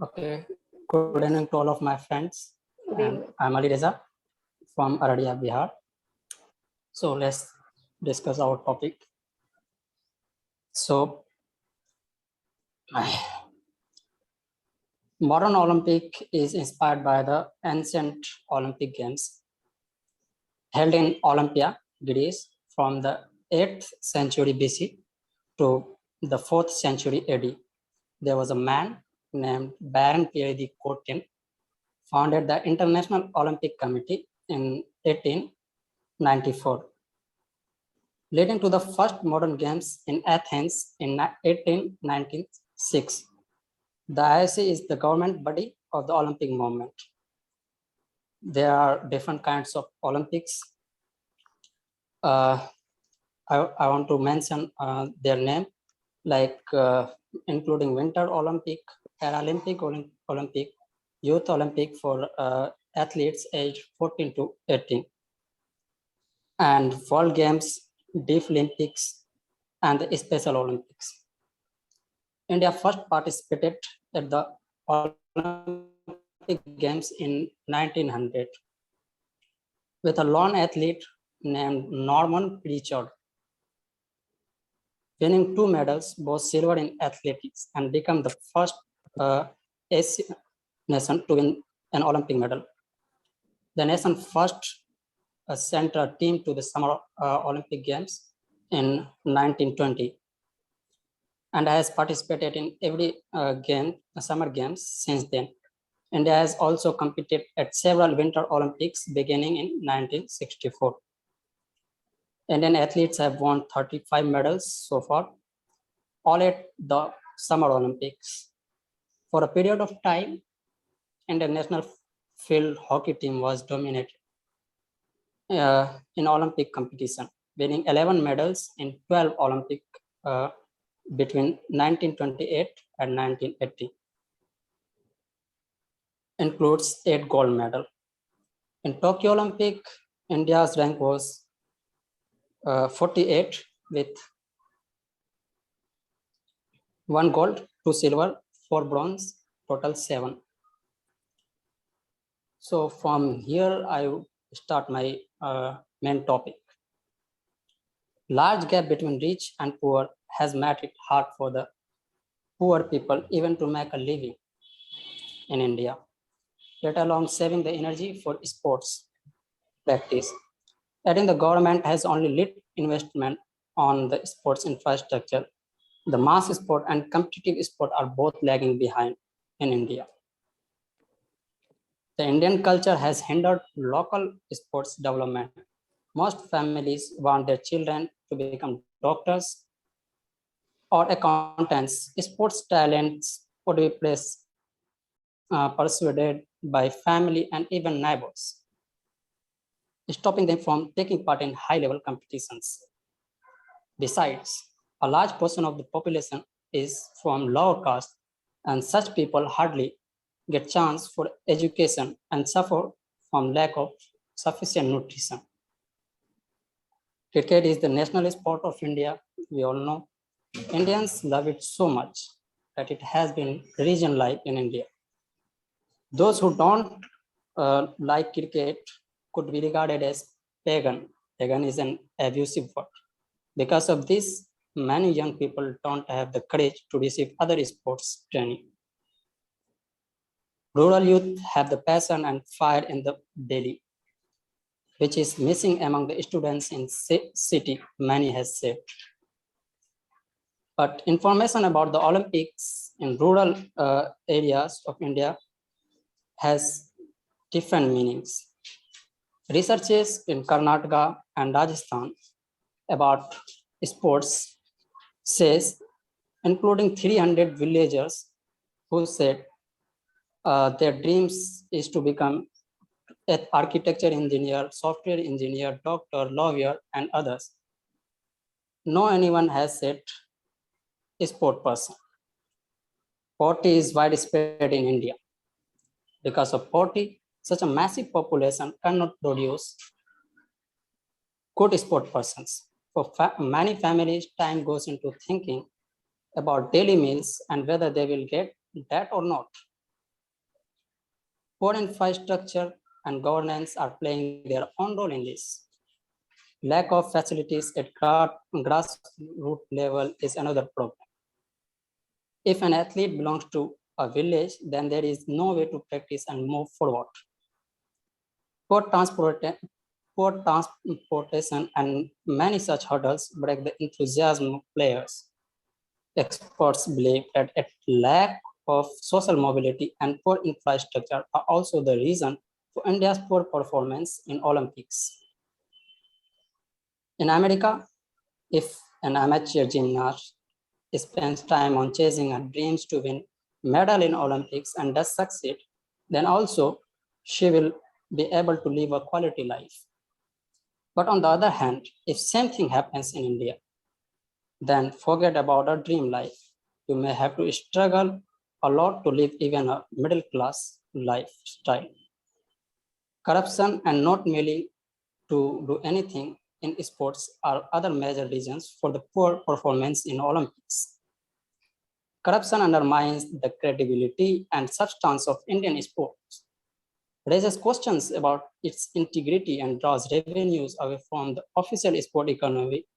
Okay, good evening to all of my friends. Good And evening. I'm Ali Reza from Aradia, Bihar. So let's discuss our topic. So, modern Olympic is inspired by the ancient Olympic Games held in Olympia, Greece, from the 8th century BC to the 4th century AD. There was a man named Baron Pierre de Coubertin, founded the International Olympic Committee in 1894, leading to the first modern games in Athens in 1896. The IOC is the government body of the Olympic movement. There are different kinds of Olympics. I want to mention their name, like including Winter Olympic, Paralympic Olympic, Youth Olympic for athletes aged 14 to 18, and World Games, Deaf Olympics, and the Special Olympics. India first participated at the Olympic Games in 1900 with a lone athlete named Norman Pritchard, winning 2 medals, both silver in athletics, and become the first Asian nation to win an Olympic medal. The nation first sent a team to the Summer Olympic Games in 1920 and has participated in every summer games since then. India has also competed at several Winter Olympics beginning in 1964. Indian athletes have won 35 medals so far, all at the Summer Olympics. For a period of time, Indian national field hockey team was dominated in Olympic competition, winning 11 medals in 12 Olympic between 1928 and 1980. Includes 8 gold medals. In Tokyo Olympic, India's rank was 48 with 1 gold, 2 silver, 4 bronze, total 7. So from here, I start my main topic. Large gap between rich and poor has made it hard for the poor people even to make a living in India, let alone saving the energy for sports practice. Adding the government has only lit investment on the sports infrastructure. The mass sport and competitive sport are both lagging behind in India. The Indian culture has hindered local sports development. Most families want their children to become doctors or accountants. Sports talents would be persuaded by family and even neighbors, stopping them from taking part in high-level competitions. Besides, a large portion of the population is from lower caste, and such people hardly get chance for education and suffer from lack of sufficient nutrition. Cricket is the national sport of India, we all know. Indians love it so much that it has been religion-like in India. Those who don't like cricket could be regarded as pagan. Pagan is an abusive word. Because of this, many young people don't have the courage to receive other sports training. Rural youth have the passion and fire in the belly, which is missing among the students in city, many has said. But information about the Olympics in rural areas of India has different meanings. Researches in Karnataka and Rajasthan about sports says, including 300 villagers who said their dreams is to become an architecture engineer, software engineer, doctor, lawyer, and others. No anyone has said sport person. Poverty is widespread in India. Because of poverty, such a massive population cannot produce good sport persons. For many families, time goes into thinking about daily meals and whether they will get that or not. Poor infrastructure and governance are playing their own role in this. Lack of facilities at grassroots level is another problem. If an athlete belongs to a village, then there is no way to practice and move forward. Poor transportation and many such hurdles break the enthusiasm of players. Experts believe that a lack of social mobility and poor infrastructure are also the reason for India's poor performance in Olympics. In America, if an amateur gymnast spends time on chasing her dreams to win medal in Olympics and does succeed, then also she will be able to live a quality life. But on the other hand, if same thing happens in India, then forget about a dream life. You may have to struggle a lot to live even a middle class lifestyle. Corruption and not willing to do anything in sports are other major reasons for the poor performance in Olympics. Corruption undermines the credibility and substance of Indian sports, raises questions about its integrity, and draws revenues away from the official sport economy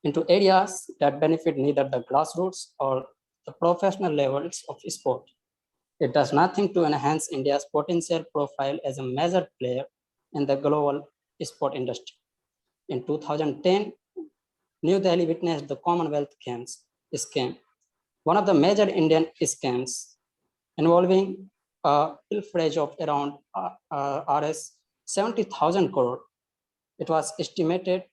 into areas that benefit neither the grassroots or the professional levels of sport. It does nothing to enhance India's potential profile as a major player in the global sport industry. In 2010, New Delhi witnessed the Commonwealth Games scam, one of the major Indian scams involving a pilferage of around Rs 70,000 crore. It was estimated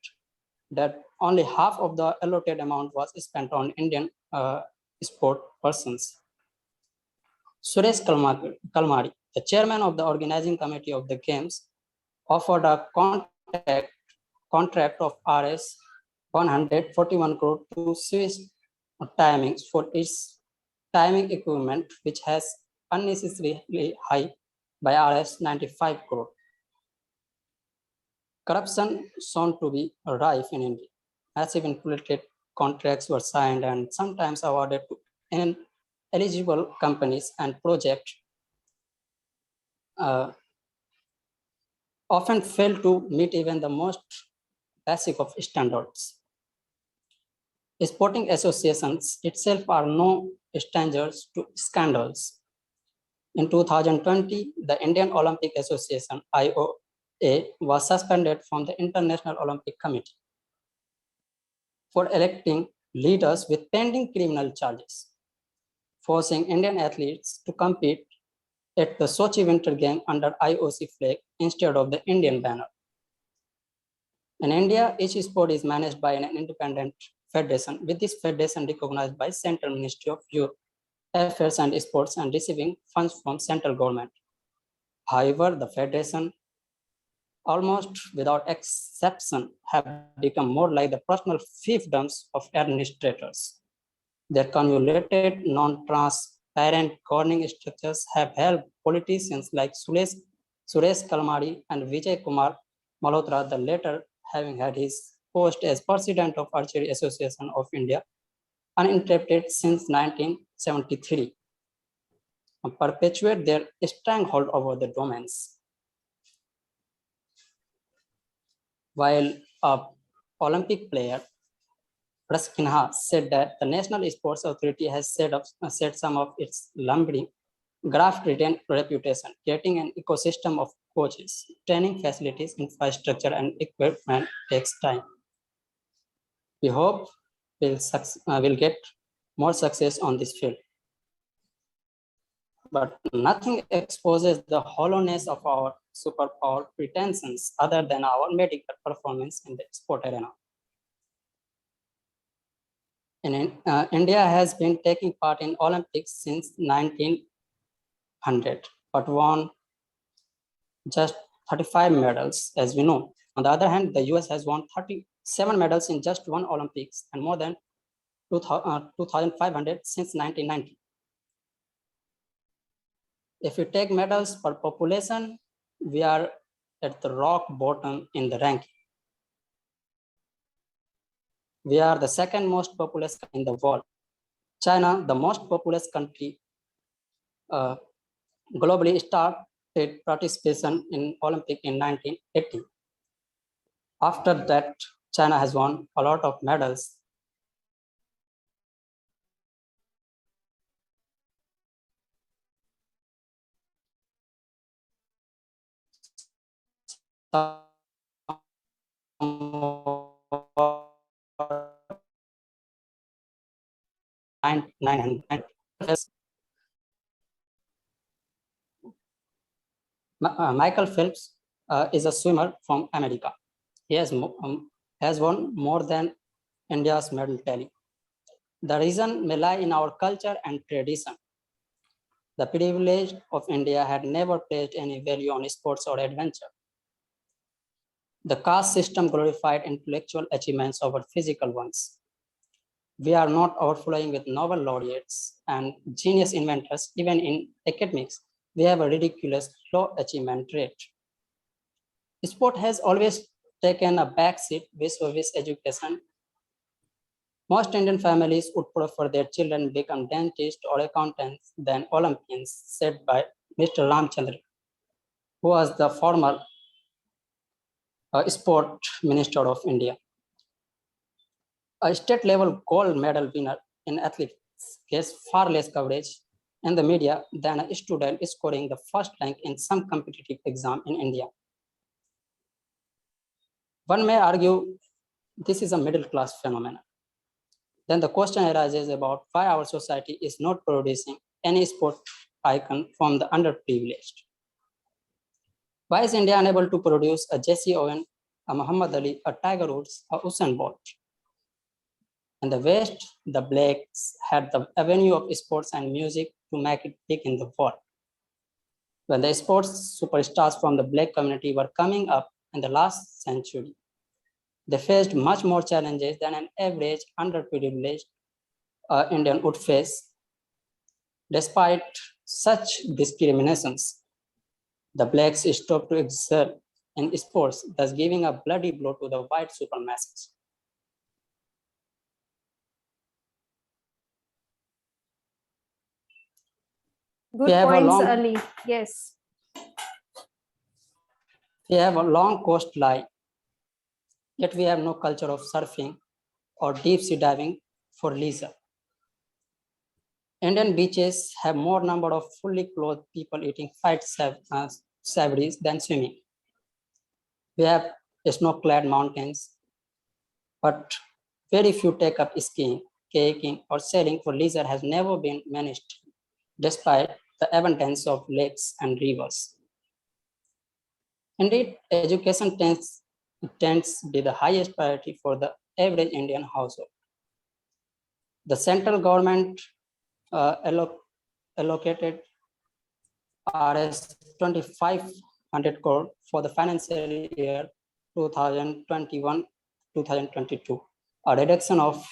that only half of the allotted amount was spent on Indian sport persons. Suresh Kalmari, the chairman of the organizing committee of the games, offered a contract of Rs 141 crore to Swiss Timings for its timing equipment, which has unnecessarily high by Rs 95 crore. Corruption shown to be rife in India. Massive inflated contracts were signed and sometimes awarded to ineligible companies, and projects often fail to meet even the most basic of standards. Sporting associations itself are no strangers to scandals. In 2020, the Indian Olympic Association, IOA, was suspended from the International Olympic Committee for electing leaders with pending criminal charges, forcing Indian athletes to compete at the Sochi Winter Games under IOC flag instead of the Indian banner. In India, each sport is managed by an independent federation, with this federation recognized by Central Ministry of Youth Affairs and Sports and receiving funds from central government. However, the federation, almost without exception, have become more like the personal fiefdoms of administrators. Their convoluted, non-transparent governing structures have helped politicians like Suresh Kalmari and Vijay Kumar Malhotra, the latter having had his post as president of Archery Association of India uninterrupted since 1973, perpetuate their stranglehold over the domains. While an Olympic player, Raskinha, said that the National Sports Authority has set some of its lumbering graft-ridden reputation, creating an ecosystem of coaches, training facilities, infrastructure, and equipment takes time. We hope we'll get more success on this field. But nothing exposes the hollowness of our superpower pretensions other than our mediocre performance in the sport arena. India has been taking part in Olympics since 1900, but won just 35 medals, as we know. On the other hand, the US has won 37 medals in just one Olympics and more than 2,500 since 1990. If you take medals per population, we are at the rock bottom in the ranking. We are the second most populous in the world. China, the most populous country globally, started participation in Olympic in 1980. After that, China has won a lot of medals. Michael Phelps is a swimmer from America. He has won more than India's medal tally. The reason may lie in our culture and tradition. The privilege of India had never placed any value on sports or adventure. The caste system glorified intellectual achievements over physical ones. We are not overflowing with Nobel laureates and genius inventors. Even in academics, we have a ridiculous low achievement rate. Sport has always taken a backseat with service education. Most Indian families would prefer their children become dentists or accountants than Olympians, said by Mr. Ramchandran, who was the former sport minister of India. A state level gold medal winner in athletics gets far less coverage in the media than a student scoring the first rank in some competitive exam in India. One may argue this is a middle class phenomenon. Then the question arises about why our society is not producing any sport icon from the underprivileged. Why is India unable to produce a Jesse Owen, a Muhammad Ali, a Tiger Woods, a Usain Bolt? In the West, the blacks had the avenue of sports and music to make it big in the world. When the sports superstars from the black community were coming up in the last century, they faced much more challenges than an average underprivileged Indian would face. Despite such discriminations, the blacks stopped to excel in sports, thus giving a bloody blow to the white supremacists. Good points, Ali. Yes. We have a long coastline, yet we have no culture of surfing or deep sea diving for leisure. Indian beaches have more number of fully clothed people eating fried savories than swimming. We have snow-clad mountains, but very few take up skiing, kayaking, or sailing for leisure has never been managed, despite the abundance of lakes and rivers. Indeed, education tends to be the highest priority for the average Indian household. The central government allocated Rs 2,500 crore for the financial year 2021-2022, a reduction of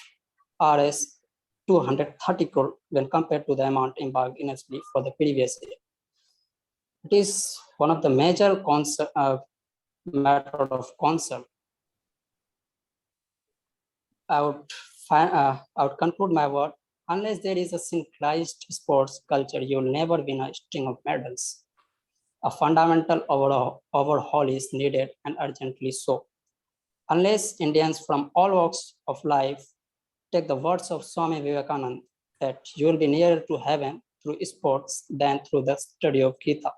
Rs 230 crore when compared to the amount embarked initially for the previous year. It is one of the major matter of concern. I would conclude my word. Unless there is a synchronized sports culture, you'll never win a string of medals. A fundamental overhaul is needed and urgently so. Unless Indians from all walks of life take the words of Swami Vivekananda that you will be nearer to heaven through sports than through the study of Gita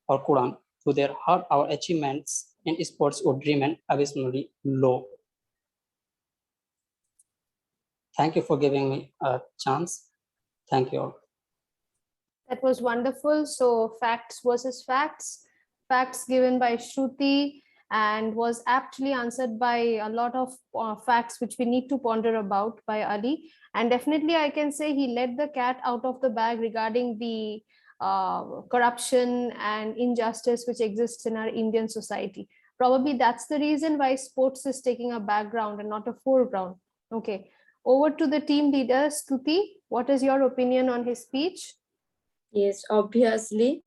or Quran, to their heart, our achievements in sports would remain abysmally low. Thank you for giving me a chance. Thank you all. That was wonderful. So facts versus facts, facts given by Shruti and was aptly answered by a lot of facts which we need to ponder about by Ali. And definitely, I can say he let the cat out of the bag regarding the corruption and injustice which exists in our Indian society. Probably that's the reason why sports is taking a background and not a foreground. Okay, over to the team leader, Stuti. What is your opinion on his speech? Yes, obviously,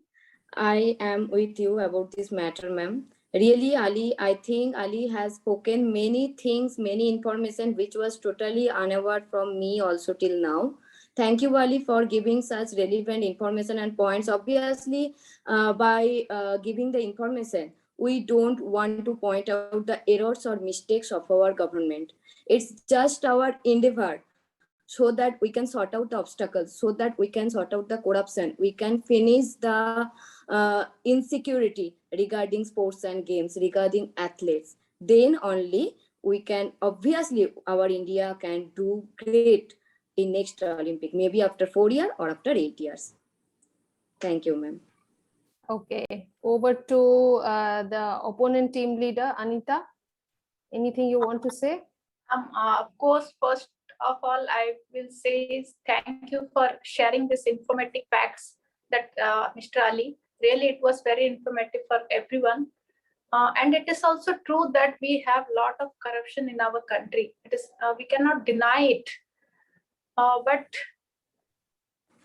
I am with you about this matter, ma'am. Really, Ali, I think Ali has spoken many things, many information which was totally unaware from me also till now. Thank you, Ali, for giving such relevant information and points. Obviously, by giving the information, we don't want to point out the errors or mistakes of our government. It's just our endeavor so that we can sort out the obstacles, so that we can sort out the corruption, we can finish the insecurity regarding sports and games, regarding athletes. Then only we can, obviously, our India can do great in next Olympic, maybe after 4 years or after 8 years. Thank you, ma'am. Okay, over to the opponent team leader, Anita. Anything you want to say? Of course, first of all, I will say is thank you for sharing this informative facts that Mr. Ali. Really, it was very informative for everyone. And it is also true that we have a lot of corruption in our country. It is we cannot deny it. But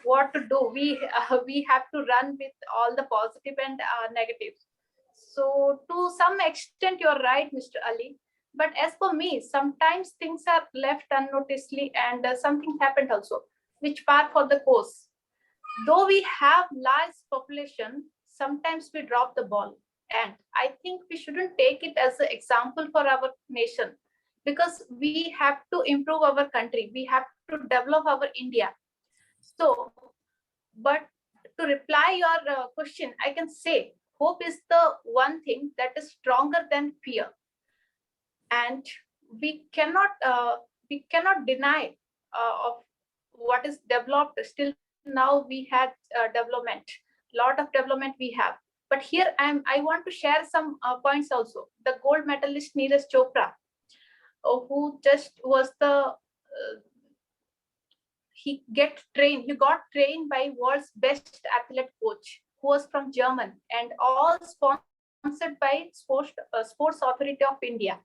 what to do? We have to run with all the positive and negatives. So to some extent, you're right, Mr. Ali. But as for me, sometimes things are left unnoticedly, and something happened also, which par for the course. Though we have large population, sometimes we drop the ball. And I think we shouldn't take it as an example for our nation, because we have to improve our country. We have to develop our India. So, but to reply your question, I can say hope is the one thing that is stronger than fear. And we cannot deny of what is developed. Still now we had development, lot of development we have. But here I want to share some points also. The gold medalist Neeraj Chopra, who just was the he got trained by world's best athlete coach, who was from German, and all sponsored by Sports Authority of India.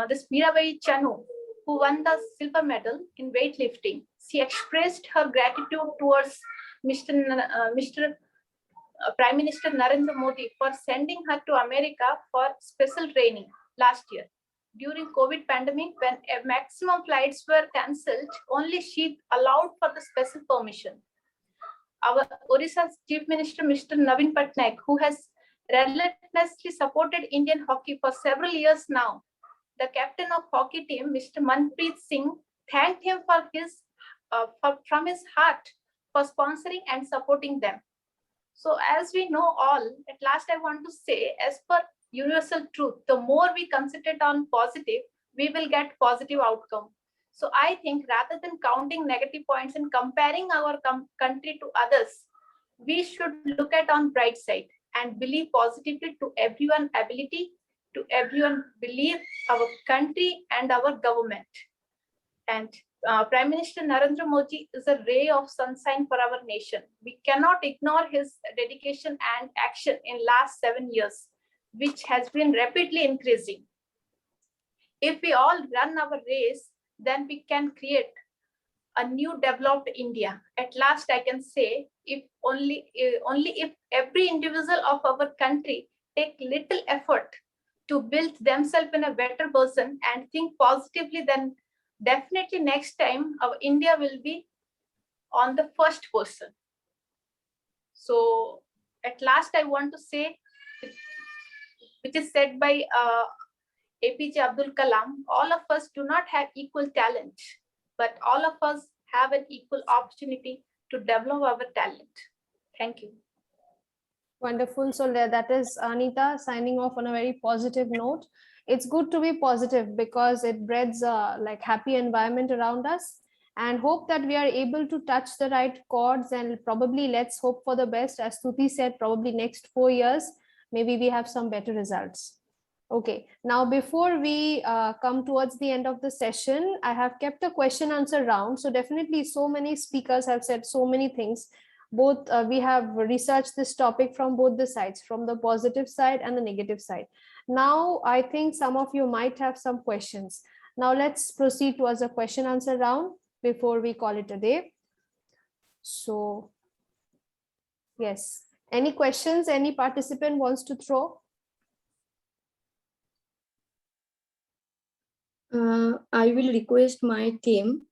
This Mirabai Chanu, who won the silver medal in weightlifting, she expressed her gratitude towards Mr. Prime Minister Narendra Modi for sending her to America for special training last year. During COVID pandemic, when maximum flights were cancelled, only she allowed for the special permission. Our Odisha's Chief Minister, Mr. Navin Patnaik, who has relentlessly supported Indian hockey for several years now, the captain of hockey team, Mr. Manpreet Singh, thanked him for his from his heart for sponsoring and supporting them. So as we know all, at last I want to say, as per universal truth, the more we concentrate on positive, we will get positive outcome. So I think rather than counting negative points and comparing our country to others, we should look at on bright side and believe positively to everyone's ability, to everyone believe our country and our government. And Prime Minister Narendra Modi is a ray of sunshine for our nation. We cannot ignore his dedication and action in last 7 years, which has been rapidly increasing. If we all run our race, then we can create a new developed India. At last, I can say, if only if every individual of our country take little effort to build themselves in a better person and think positively, then definitely next time our India will be on the first person. So at last, I want to say, which is said by APJ Abdul Kalam, all of us do not have equal talent, but all of us have an equal opportunity to develop our talent. Thank you. Wonderful. So that is Anita signing off on a very positive note. It's good to be positive because it breeds a happy environment around us, and hope that we are able to touch the right chords, and probably let's hope for the best. As Stuti said, probably next 4 years, maybe we have some better results. Okay, now before we come towards the end of the session, I have kept a question answer round. So definitely so many speakers have said so many things. Both we have researched this topic from both the sides, from the positive side and the negative side. Now I think some of you might have some questions. Now let's proceed towards a question answer round before we call it a day. So yes, any questions any participant wants to throw? I will request my team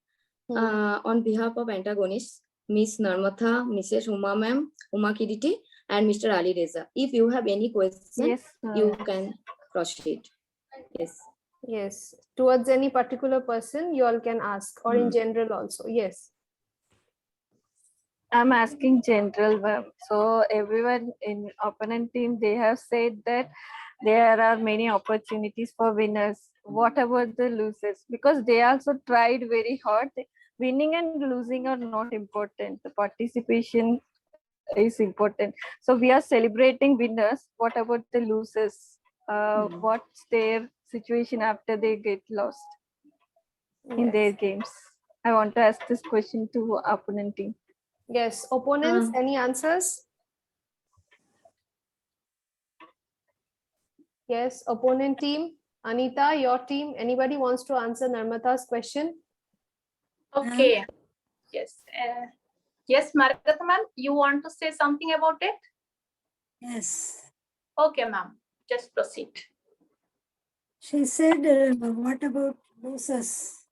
on behalf of antagonists, Miss Narmatha, Mrs. Uma ma'am, Uma Kiriti, and Mr. Ali Reza. If you have any question, Yes, you can proceed. Yes. Yes, towards any particular person you all can ask, or in general also. Yes. I'm asking general, ma'am. So everyone in opponent team, they have said that there are many opportunities for winners. What about the losers? Because they also tried very hard. Winning and losing are not important. The participation is important. So we are celebrating winners. What about the losers? What's their situation after they get lost in their games? I want to ask this question to opponent team. Yes, opponents, any answers? Yes, opponent team. Anita, your team, anybody wants to answer Narmata's question? Okay. Yes. Yes, Margatha ma'am, you want to say something about it? Yes. Okay, ma'am. Just proceed. She said, what about losers?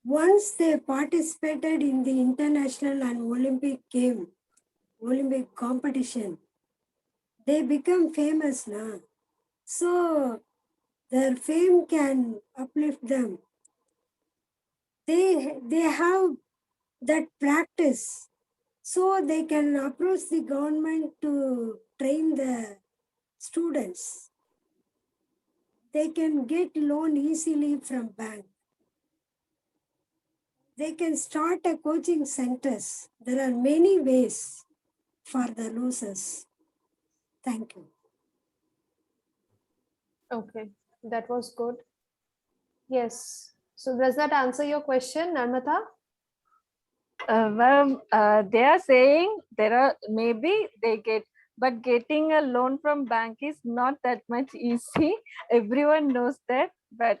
Once they participated in the international and Olympic competition, they become famous now. So their fame can uplift them. They have that practice, so they can approach the government to train the students. They can get loan easily from bank. They can start a coaching centers. There are many ways for the losers. Thank you. Okay, that was good. Yes. So does that answer your question, Narmata? Well, they are saying there are maybe they get, but getting a loan from bank is not that much easy. Everyone knows that, but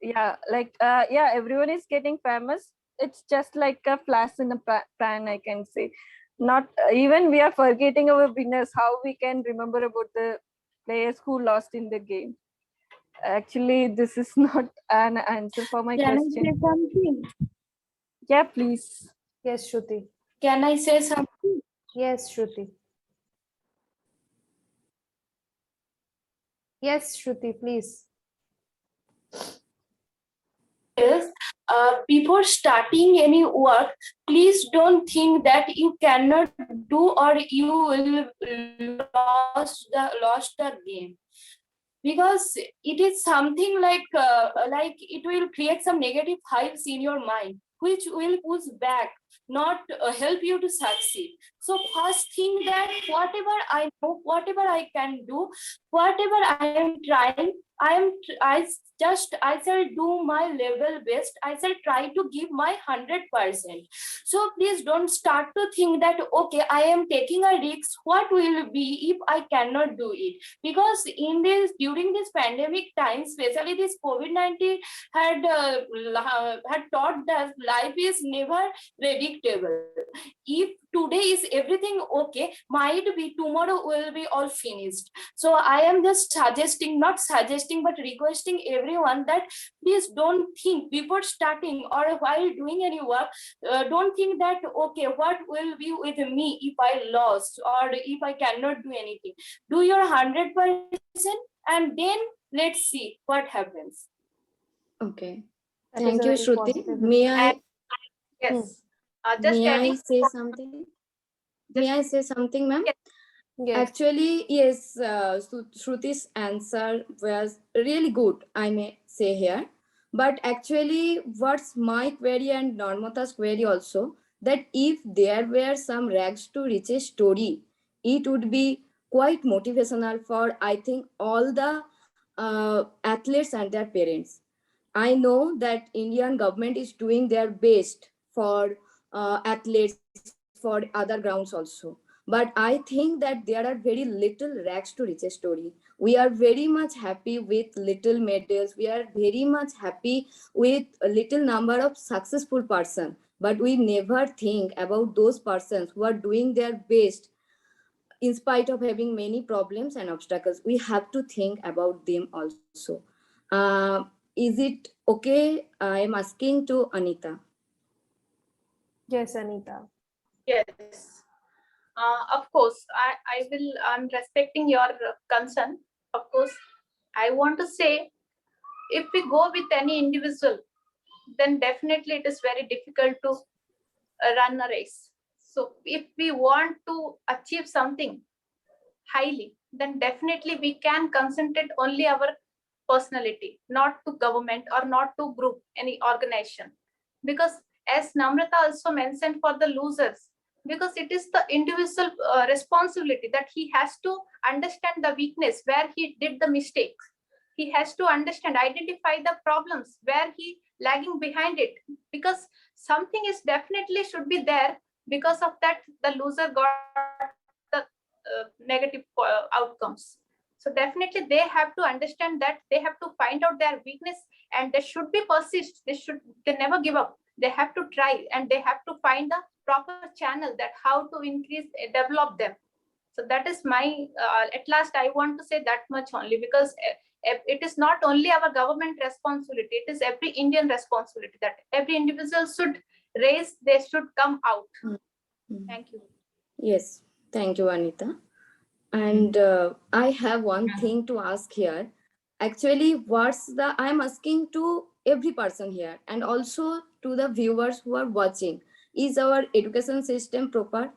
yeah, like yeah, everyone is getting famous. It's just like a flash in a pan, I can say. Not even we are forgetting our winners. How we can remember about the players who lost in the game? Actually, this is not an answer for my Can I question. say something? Yeah, please. Yes, Shruti. Can I say something? Yes, Shruti. Yes, Shruti, please. Yes, before starting any work, please don't think that you cannot do or you will lost the game, because it is something like it will create some negative vibes in your mind, which will push back, not help you to succeed. So first thing that whatever I know, whatever I can do, whatever I am trying, I shall do my level best. I shall try to give my 100%. So please don't start to think that okay, I am taking a risk. What will be if I cannot do it? Because during this pandemic time, especially this COVID-19 had taught that life is never predictable. If today is everything okay, might be tomorrow will be all finished. So I am just suggesting, not suggesting, but requesting everyone that please don't think before starting or while doing any work, don't think that okay, what will be with me if I lost or if I cannot do anything. Do your 100% and then let's see what happens. Okay. That is Thank a you, very Shruti. positive May I And yes. Just may I adding. say something? May I say something, ma'am? Yes. Actually, yes, Shruti's answer was really good, I may say here. But actually, what's my query and Narmata's query also, that if there were some rags to riches story, it would be quite motivational for, I think, all the athletes and their parents. I know that Indian government is doing their best for athletes, for other grounds also. But I think that there are very little rags to riches story. We are very much happy with little medals. We are very much happy with a little number of successful person. But we never think about those persons who are doing their best in spite of having many problems and obstacles. We have to think about them also. Is it okay? I am asking to Anita. Yes, Anita. Yes. Of course, I'm respecting your concern. Of course, I want to say, if we go with any individual, then definitely it is very difficult to run a race. So if we want to achieve something highly, then definitely we can concentrate only our personality, not to government or not to group, any organization. Because as Namrata also mentioned for the losers, because it is the individual responsibility that he has to understand the weakness where he did the mistakes. He has to understand, identify the problems where he lagging behind it, because something is definitely should be there. Because of that, the loser got the negative outcomes. So definitely they have to understand that they have to find out their weakness, and they should be persist. They never give up. They have to try, and they have to find the proper channel that how to increase, develop them. So that is my, at last I want to say that much only, because it is not only our government responsibility, it is every Indian responsibility that every individual should raise, they should come out. Thank you. Yes, thank you, Anita. And I have one thing to ask here. Actually, I'm asking to every person here and also to the viewers who are watching. Is our education system proper?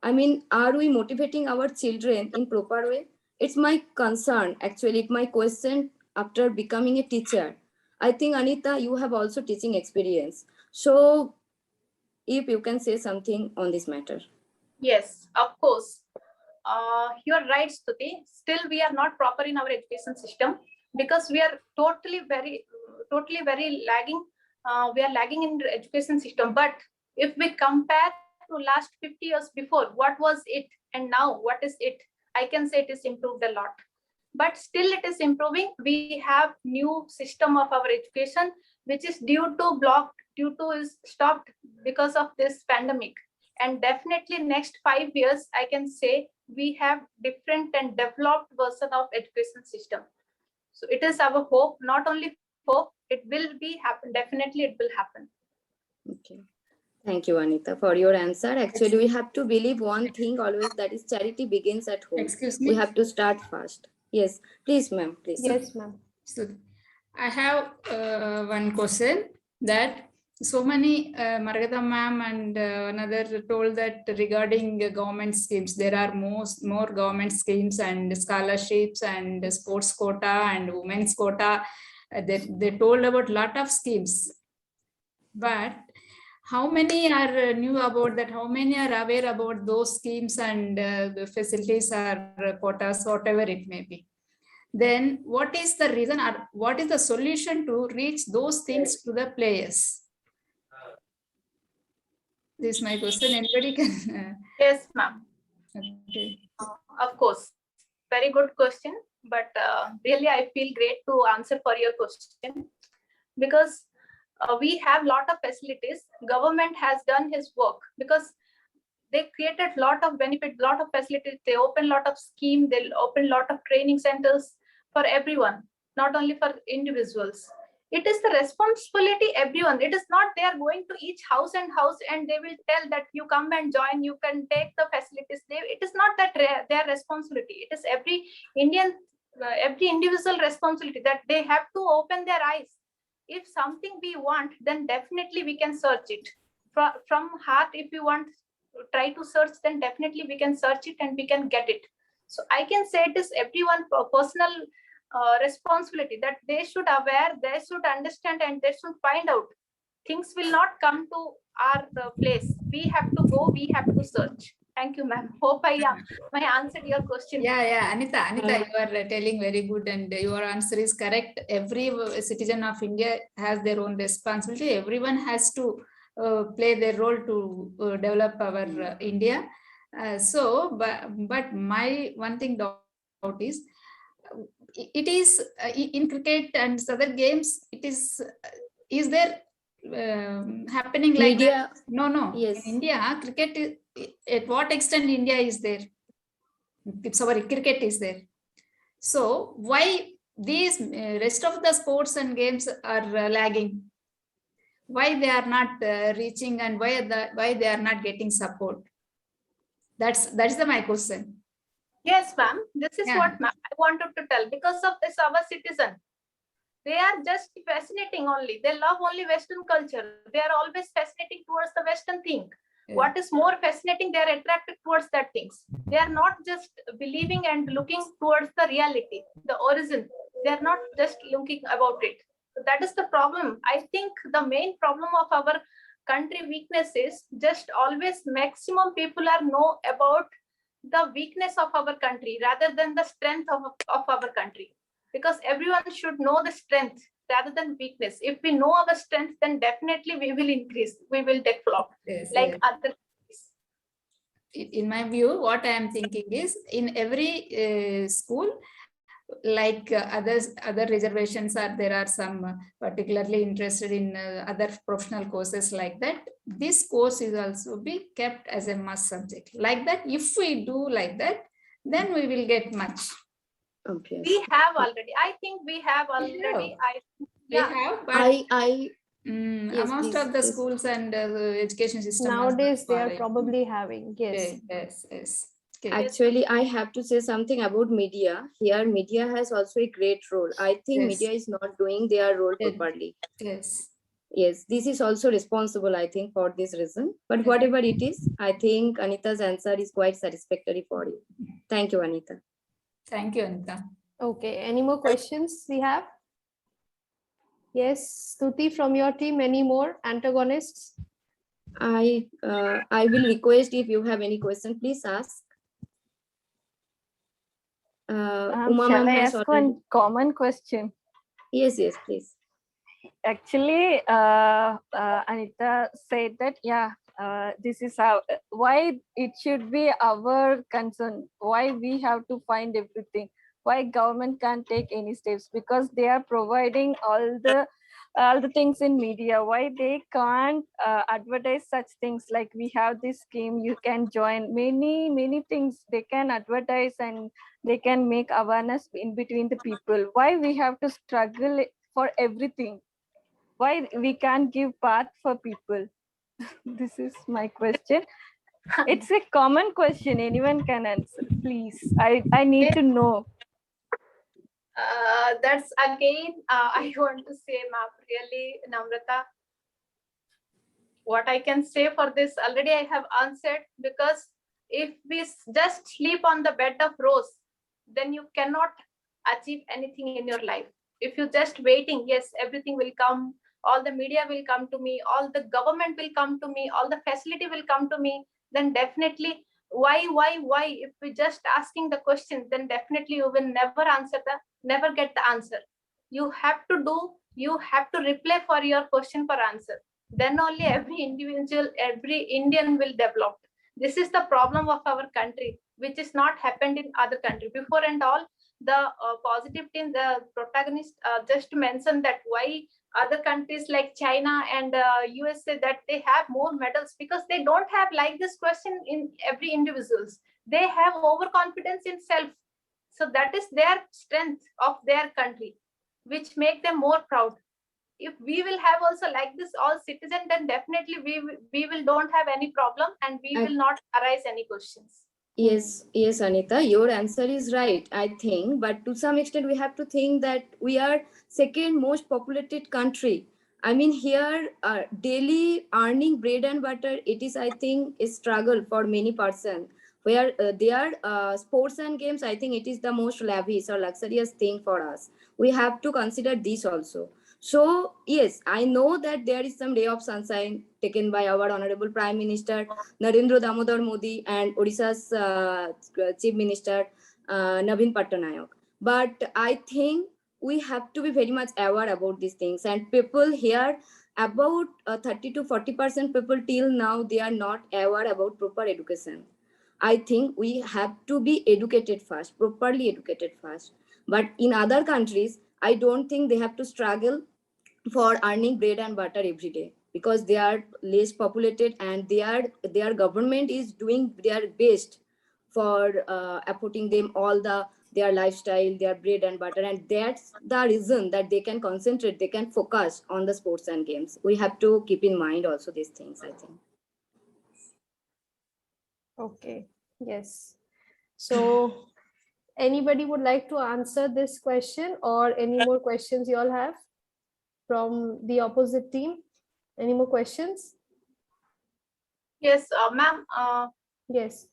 I mean, are we motivating our children in proper way? It's my concern, actually, my question after becoming a teacher. I think, Anita, you have also teaching experience. So if you can say something on this matter. Yes, of course. You're right, Stuti. Still, we are not proper in our education system, because we are totally very lagging. We are lagging in the education system. But if we compare to last 50 years before, what was it and now what is it? I can say it is improved a lot. But still it is improving. We have new system of our education, which is due to is stopped because of this pandemic. And definitely next 5 years, I can say we have different and developed version of education system. So it is our hope, not only hope, it will be happen. Definitely it will happen. Okay. Thank you, Anita, for your answer. Actually, we have to believe one thing always, that is charity begins at home. Excuse me. We have to start fast. Yes, please, ma'am, please. Yes, ma'am. So I have one question that so many Margata ma'am and another told that regarding government schemes, there are more government schemes and scholarships and sports quota and women's quota. They told about lot of schemes, but how many are new about that? How many are aware about those schemes and the facilities or quotas, whatever it may be? Then what is the reason or what is the solution to reach those things to the players? This is my question. Anybody can? Yes, ma'am. Okay. Of course, very good question. But really, I feel great to answer for your question, because we have lot of facilities. Government has done his work, because they created lot of benefit, lot of facilities. They open lot of scheme. They'll open lot of training centers for everyone, not only for individuals. It is the responsibility everyone. It is not they are going to each house and they will tell that you come and join, you can take the facilities. It is not that their responsibility. It is every Indian, every individual responsibility, that they have to open their eyes. If something we want, then definitely we can search it from heart. If we want try to search, then definitely we can search it and we can get it. So I can say it is everyone personal responsibility, that they should aware, they should understand, and they should find out. Things will not come to our place. We have to go, we have to search. Thank you, ma'am. Hope I answered your question. Yeah, Anita, you are telling very good, and your answer is correct. Every citizen of India has their own responsibility. Everyone has to play their role to develop our India. But my one thing doubt is, it is in cricket and other games. It is there happening like Media, that? No. yes. In India, cricket is, at what extent India is there? Sorry, cricket is there. So why these rest of the sports and games are lagging? Why they are not reaching, and why they are not getting support? That's my question. Yes, ma'am. This is Yeah. what ma'am I wanted to tell. Because of this, our citizen, they are just fascinating only. They love only Western culture. They are always fascinating towards the Western thing. Yeah. What is more fascinating, they are attracted towards that things. They are not just believing and looking towards the reality, the origin. They are not just looking about it. So that is the problem. I think the main problem of our country weakness is just always maximum people are know about the weakness of our country rather than the strength of our country. Because everyone should know the strength rather than weakness. If we know our strength, then definitely we will increase, we will develop Yes, like yes. other. In my view, what I am thinking is, in every school, like other reservations are, there are some particularly interested in other professional courses like that. This course is also be kept as a must subject. Like that, if we do like that, then we will get much. Obviously. We have already. I think we have already. We have, but Yes, most please, of the please. schools and education system Nowadays, they are following. probably having. Yes. Yes. Okay. Actually, I have to say something about media. Here, media has also a great role. I think Yes. media is not doing their role Yes. properly. Yes. Yes, this is also responsible, I think, for this reason. But whatever it is, I think Anita's answer is quite satisfactory for you. Thank you, Anita. Thank you, Anita. Okay. Any more questions we have? Yes, Stuti from your team. Any more antagonists? I will request, if you have any question, please ask. Uma Shall ma'am I has ask already. one common question? Yes, please. Actually, Anita said that, this is why it should be our concern. Why we have to find everything. Why government can't take any steps? Because they are providing all the things in media. Why they can't advertise such things like we have this scheme, you can join, many things they can advertise, and they can make awareness in between the people. Why we have to struggle for everything? Why we can't give path for people? This is my question. It's a common question, anyone can answer, please. I need to know. That's again, I want to say, ma'am, really, Namrata, what I can say for this already I have answered. Because if we just sleep on the bed of rose, then you cannot achieve anything in your life. If you just waiting, yes, everything will come, all the media will come to me, all the government will come to me, all the facility will come to me, then definitely why? If we just asking the question, then definitely you will never get the answer. You have to reply for your question for answer. Then only every individual, every Indian will develop. This is the problem of our country, which is not happened in other country before. And all the positive thing, the protagonist just mentioned that why other countries like China and USA, that they have more medals, because they don't have like this question in every individuals. They have overconfidence in self. So that is their strength of their country, which make them more proud. If we will have also like this all citizen, then definitely we will don't have any problem, and we will not arise any questions. Yes, Anita, your answer is right, I think. But to some extent, we have to think that we are second most populated country. I mean, here, daily earning bread and butter, it is, I think, a struggle for many persons. Where their sports and games, I think it is the most lavish or luxurious thing for us. We have to consider this also. So yes, I know that there is some ray of sunshine taken by our Honorable Prime Minister Narendra Damodar Modi and Odisha's Chief Minister Navin Patnaik. But I think we have to be very much aware about these things. And people here, about 30 to 40% people till now, they are not aware about proper education. I think we have to be educated first, properly educated first. But in other countries, I don't think they have to struggle for earning bread and butter every day, because they are less populated and their government is doing their best for affording them all their lifestyle, their bread and butter, and that's the reason that they can concentrate, they can focus on the sports and games. We have to keep in mind also these things, I think. Okay, yes. So anybody would like to answer this question, or any more questions you all have from the opposite team? Any more questions? Yes, ma'am. Yes.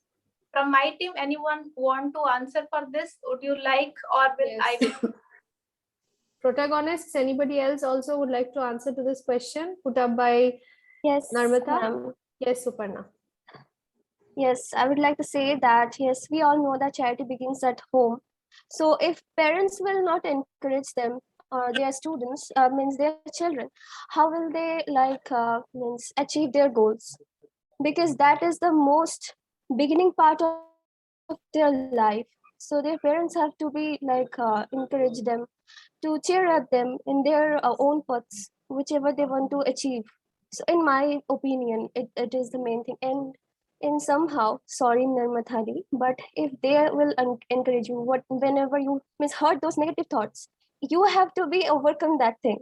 From my team, anyone want to answer for this? Would you like, or will I? Yes. Protagonists, anybody else also would like to answer to this question put up by Yes, Narmata? ma'am. Yes, Suparna. Yes, I would like to say that, yes, we all know that charity begins at home. So if parents will not encourage them or their students, means their children, how will they means achieve their goals? Because that is the most beginning part of their life. So their parents have to be encourage them, to cheer up them in their own paths, whichever they want to achieve. So in my opinion, it is the main thing. And in somehow, sorry Narmathali, but if they will encourage you, whenever you misheard those negative thoughts, you have to be overcome that thing,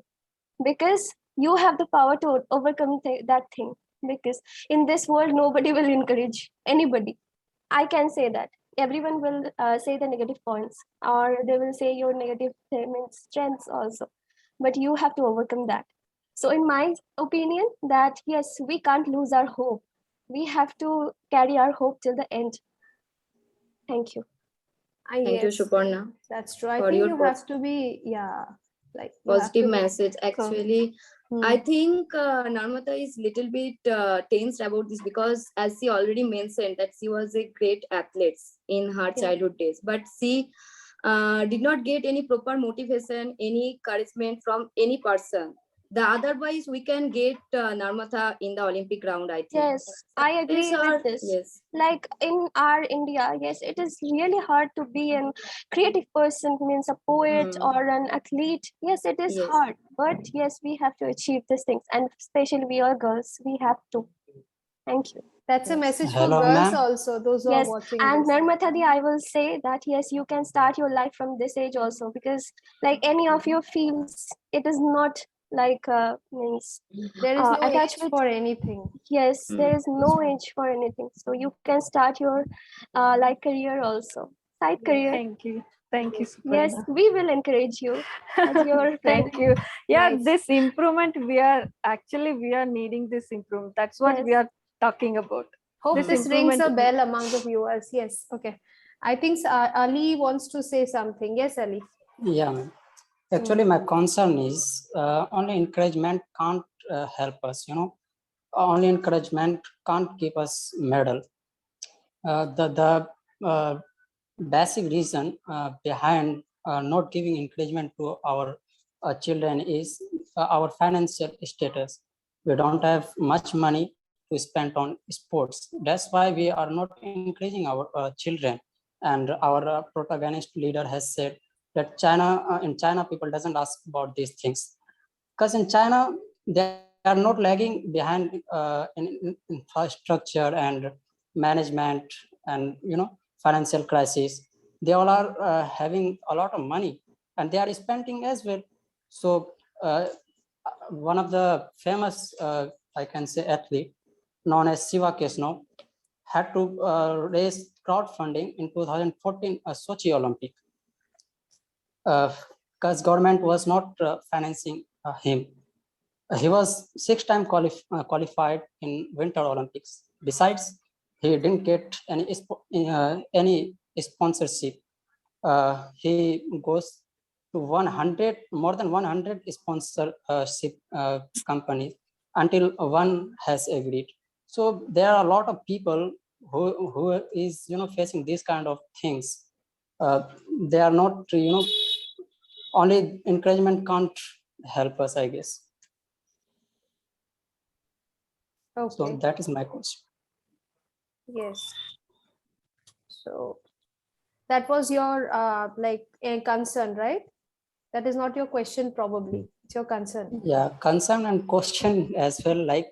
because you have the power to overcome that thing. Because in this world, nobody will encourage anybody. I can say that everyone will say the negative points, or they will say your negative strengths also, but you have to overcome that. So in my opinion, that yes, we can't lose our hope. We have to carry our hope till the end. Thank you. Thank you, Suparna. That's true. I for think your you have to be, yeah, like you have positive to be- message. Actually, I think Narmata is little bit tensed about this, because as she already mentioned that she was a great athlete in her childhood days, but she did not get any proper motivation, any encouragement from any person. The otherwise we can get Narmata in the Olympic round, I think. Yes, I agree with this. Yes. Like in our India, yes, it is really hard to be a creative person, means a poet or an athlete. Yes, it is hard, but yes, we have to achieve these things, and especially we are girls, we have to. Thank you. That's a message for Hello, girls ma'am. also, those who are Yes, watching and this. Narmatadi, I will say that yes, you can start your life from this age also, because like any of your fields, it is not means There is no attached age with for anything. Yes, there is no age for anything, so you can start your career also, side career. Thank you. Thank you, Yes, Suparna. we will encourage you as your Thank friend. you. Yeah, Nice. this improvement, we are needing this improvement. That's what we are talking about. Hope this rings a improvement- bell among the viewers. Yes, okay. I think Ali wants to say something. Yes, Ali. Yeah, ma'am. Actually, my concern is only encouragement can't help us, only encouragement can't give us medal. The basic reason behind not giving encouragement to our children is our financial status. We don't have much money to spend on sports. That's why we are not encouraging our children. And our protagonist leader has said that in China, people doesn't ask about these things, because in China they are not lagging behind in infrastructure and management and financial crisis. They all are having a lot of money, and they are spending as well. So one of the famous I can say athlete known as Siva Kesno had to raise crowdfunding in 2014 Sochi Olympic, because government was not financing him. He was 6-time qualified in Winter Olympics. Besides, he didn't get any sponsorship. He goes to 100, more than 100 sponsorship companies until one has agreed. So there are a lot of people who is facing these kind of things. They are not only encouragement can't help us, I guess. Okay. So that is my question. Yes. So that was your concern, right? That is not your question, probably. It's your concern. Yeah, concern and question as well. Like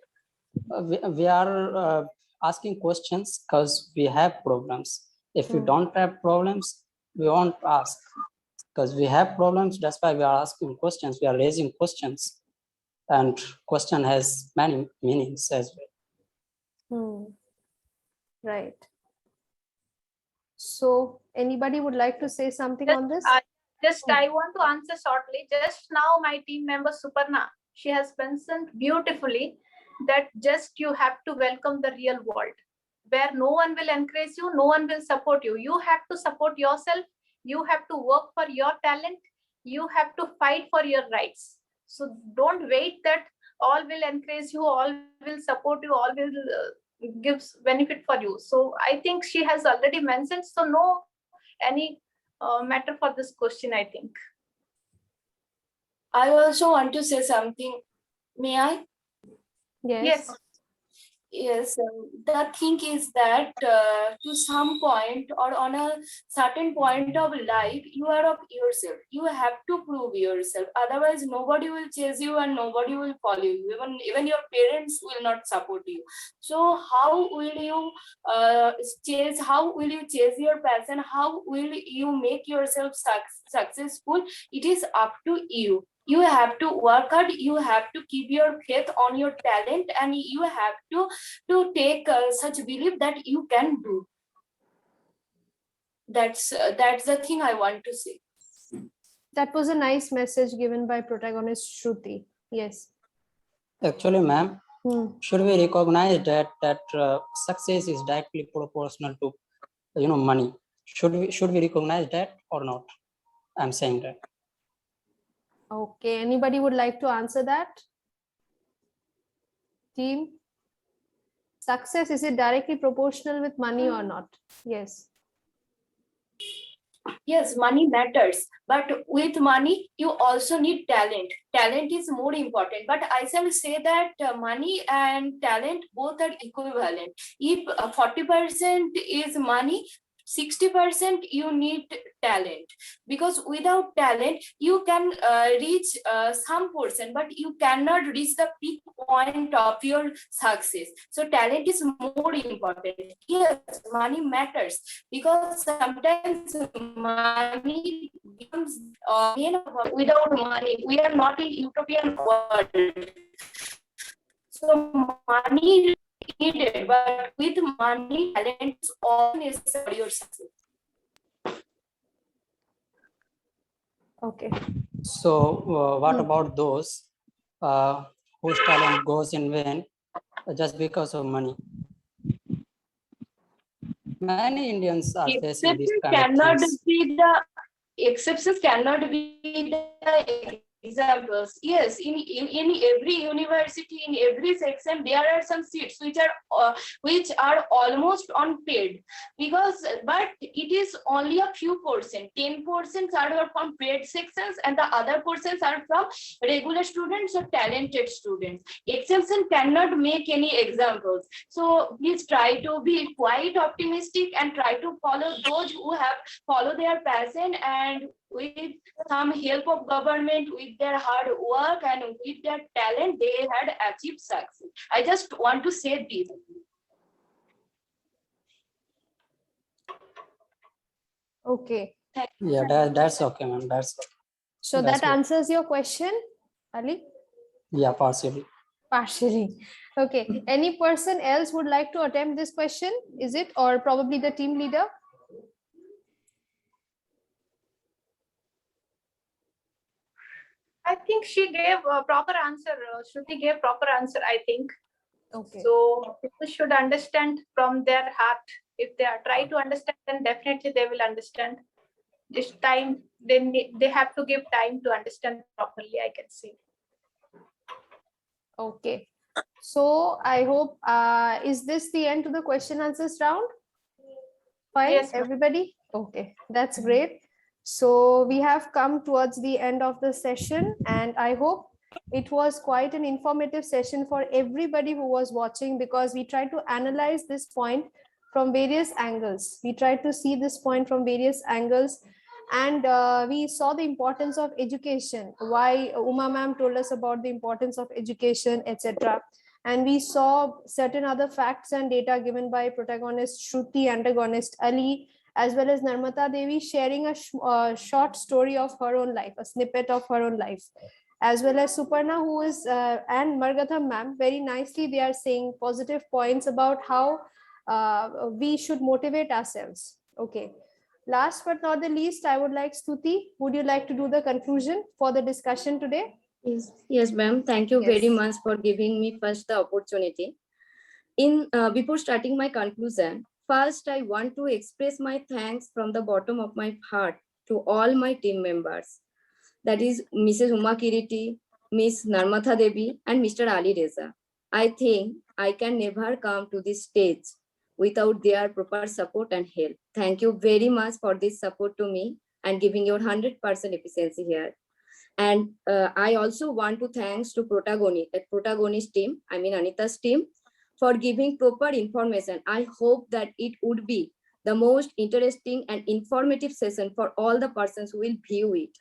we are asking questions because we have problems. If we don't have problems, we won't ask. Because we have problems, that's why we are asking questions. We are raising questions, and question has many meanings as well. Right. So anybody would like to say something on this? I want to answer shortly. Just now, my team member Suparna, she has mentioned beautifully that just you have to welcome the real world, where no one will encourage you, no one will support you. You have to support yourself. You have to work for your talent. You have to fight for your rights. So don't wait that all will encourage you, all will support you, all will gives benefit for you. So I think she has already mentioned. So no any matter for this question, I think. I also want to say something. May I? Yes. Yes, the thing is that to some point or on a certain point of life, you are of yourself. You have to prove yourself. Otherwise, nobody will chase you and nobody will follow you. Even your parents will not support you. So how will you chase? How will you chase your passion? How will you make yourself successful? It is up to you. You have to work hard. You have to keep your faith on your talent, and you have to take such belief that you can do. That's the thing I want to say. That was a nice message given by protagonist Shruti. Yes. Actually, ma'am, should we recognize that success is directly proportional to money? Should we recognize that or not? I'm saying that. Okay. Anybody would like to answer that? Team? Success, is it directly proportional with money or not? Yes. Yes, money matters, but with money you also need talent. Talent is more important, but I shall say that money and talent both are equivalent. If 40% is money, 60% you need talent, because without talent you can reach some portion, but you cannot reach the peak point of your success. So talent is more important. Yes, money matters, because sometimes money becomes without money we are not in utopian world. So money needed, but with money, talent is all necessary for your success. Okay. So what about those whose talent goes in vain just because of money? Many Indians are facing this kind of things. Exceptions cannot be the examples. Yes, in every university, in every section, there are some seats which are almost unpaid, but it is only a few percent. 10% are from paid sections, and the other portions are from regular students or talented students. Exception cannot make any examples. So please try to be quite optimistic and try to follow those who have follow their passion, and with some help of government, with their hard work and with their talent, they had achieved success. I just want to say this. Okay. Yeah, that's okay, ma'am. That's okay. So That's that answers your question, Ali? Yeah, partially. Partially. Okay. Any person else would like to attempt this question? Is it, or probably the team leader? I think she gave a proper answer. Shruti gave proper answer, I think. Okay. So people should understand from their heart. If they are try to understand, then definitely they will understand. this time they have to give time to understand properly, I can say. Okay. So I hope, is this the end to the question answers round? Fine, Yes, ma'am. everybody? Okay, that's great. So we have come towards the end of the session, and I hope it was quite an informative session for everybody who was watching, because we tried to analyze this point from various angles. We tried to see this point from various angles, and we saw the importance of education, why Uma ma'am told us about the importance of education, etc. And we saw certain other facts and data given by protagonist Shruti, antagonist Ali, as well as Narmata Devi sharing a short story of her own life, a snippet of her own life, as well as Suparna, who is, and Margatham ma'am, very nicely they are saying positive points about how we should motivate ourselves. Okay. Last but not the least, I would like Stuti, would you like to do the conclusion for the discussion today? Yes, ma'am. Thank you very much for giving me first the opportunity. Before starting my conclusion, first I want to express my thanks from the bottom of my heart to all my team members. That is Mrs. Uma Kiriti, Miss Narmatha Devi, and Mr. Ali Reza. I think I can never come to this stage without their proper support and help. Thank you very much for this support to me and giving your 100% efficiency here. And I also want to thanks to protagonist team, I mean Anita's team, for giving proper information. I hope that it would be the most interesting and informative session for all the persons who will view it.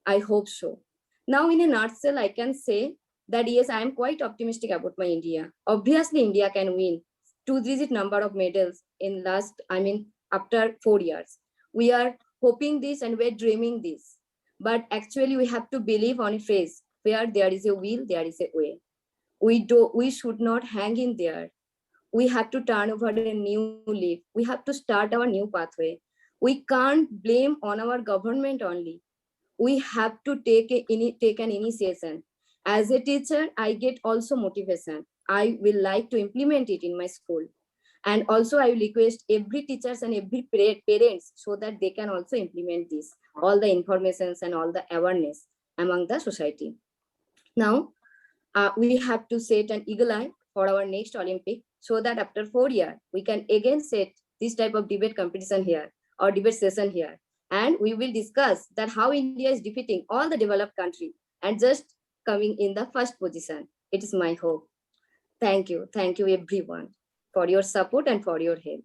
I hope so. Now, in a nutshell, I can say that yes, I am quite optimistic about my India. Obviously, India can win 2-digit number of medals in after 4 years. We are hoping this and we're dreaming this. But actually, we have to believe on a phrase, where there is a will, there is a way. We should not hang in there. We have to turn over a new leaf. We have to start our new pathway. We can't blame on our government only. We have to take an initiation. As a teacher, I get also motivation. I will like to implement it in my school. And also I will request every teachers and every parents so that they can also implement this, all the informations and all the awareness among the society. Now, we have to set an eagle eye for our next Olympic, so that after 4 years, we can again set this type of debate competition here or debate session here. And we will discuss that how India is defeating all the developed country and just coming in the first position. It is my hope. Thank you everyone for your support and for your help.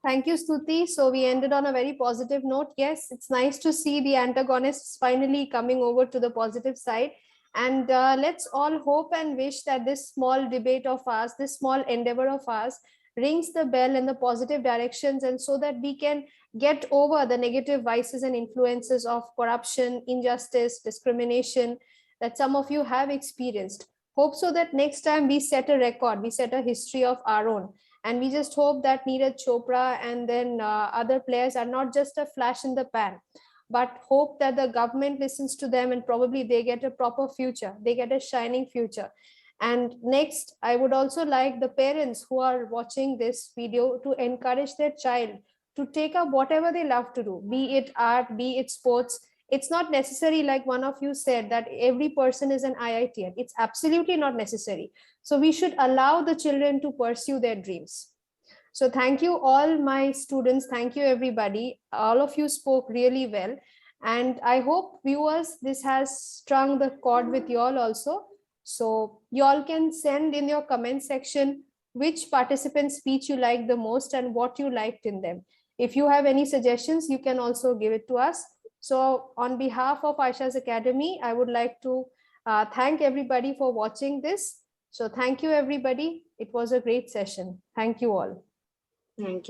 Thank you, Stuti. So we ended on a very positive note. Yes, it's nice to see the antagonists finally coming over to the positive side. And let's all hope and wish that this small debate of ours, this small endeavor of ours, rings the bell in the positive directions, and so that we can get over the negative vices and influences of corruption, injustice, discrimination that some of you have experienced. Hope so that next time we set a record, we set a history of our own. And we just hope that Neeraj Chopra and then other players are not just a flash in the pan, but hope that the government listens to them and probably they get a proper future, they get a shining future. And next, I would also like the parents who are watching this video to encourage their child to take up whatever they love to do, be it art, be it sports. It's not necessary, like one of you said, that every person is an IITian. It's absolutely not necessary. So we should allow the children to pursue their dreams. So thank you all my students. Thank you everybody. All of you spoke really well. And I hope viewers, this has strung the chord with you all also. So you all can send in your comment section which participant speech you liked the most and what you liked in them. If you have any suggestions, you can also give it to us. So on behalf of Aisha's Academy, I would like to thank everybody for watching this. So thank you, everybody. It was a great session. Thank you all. Thank you.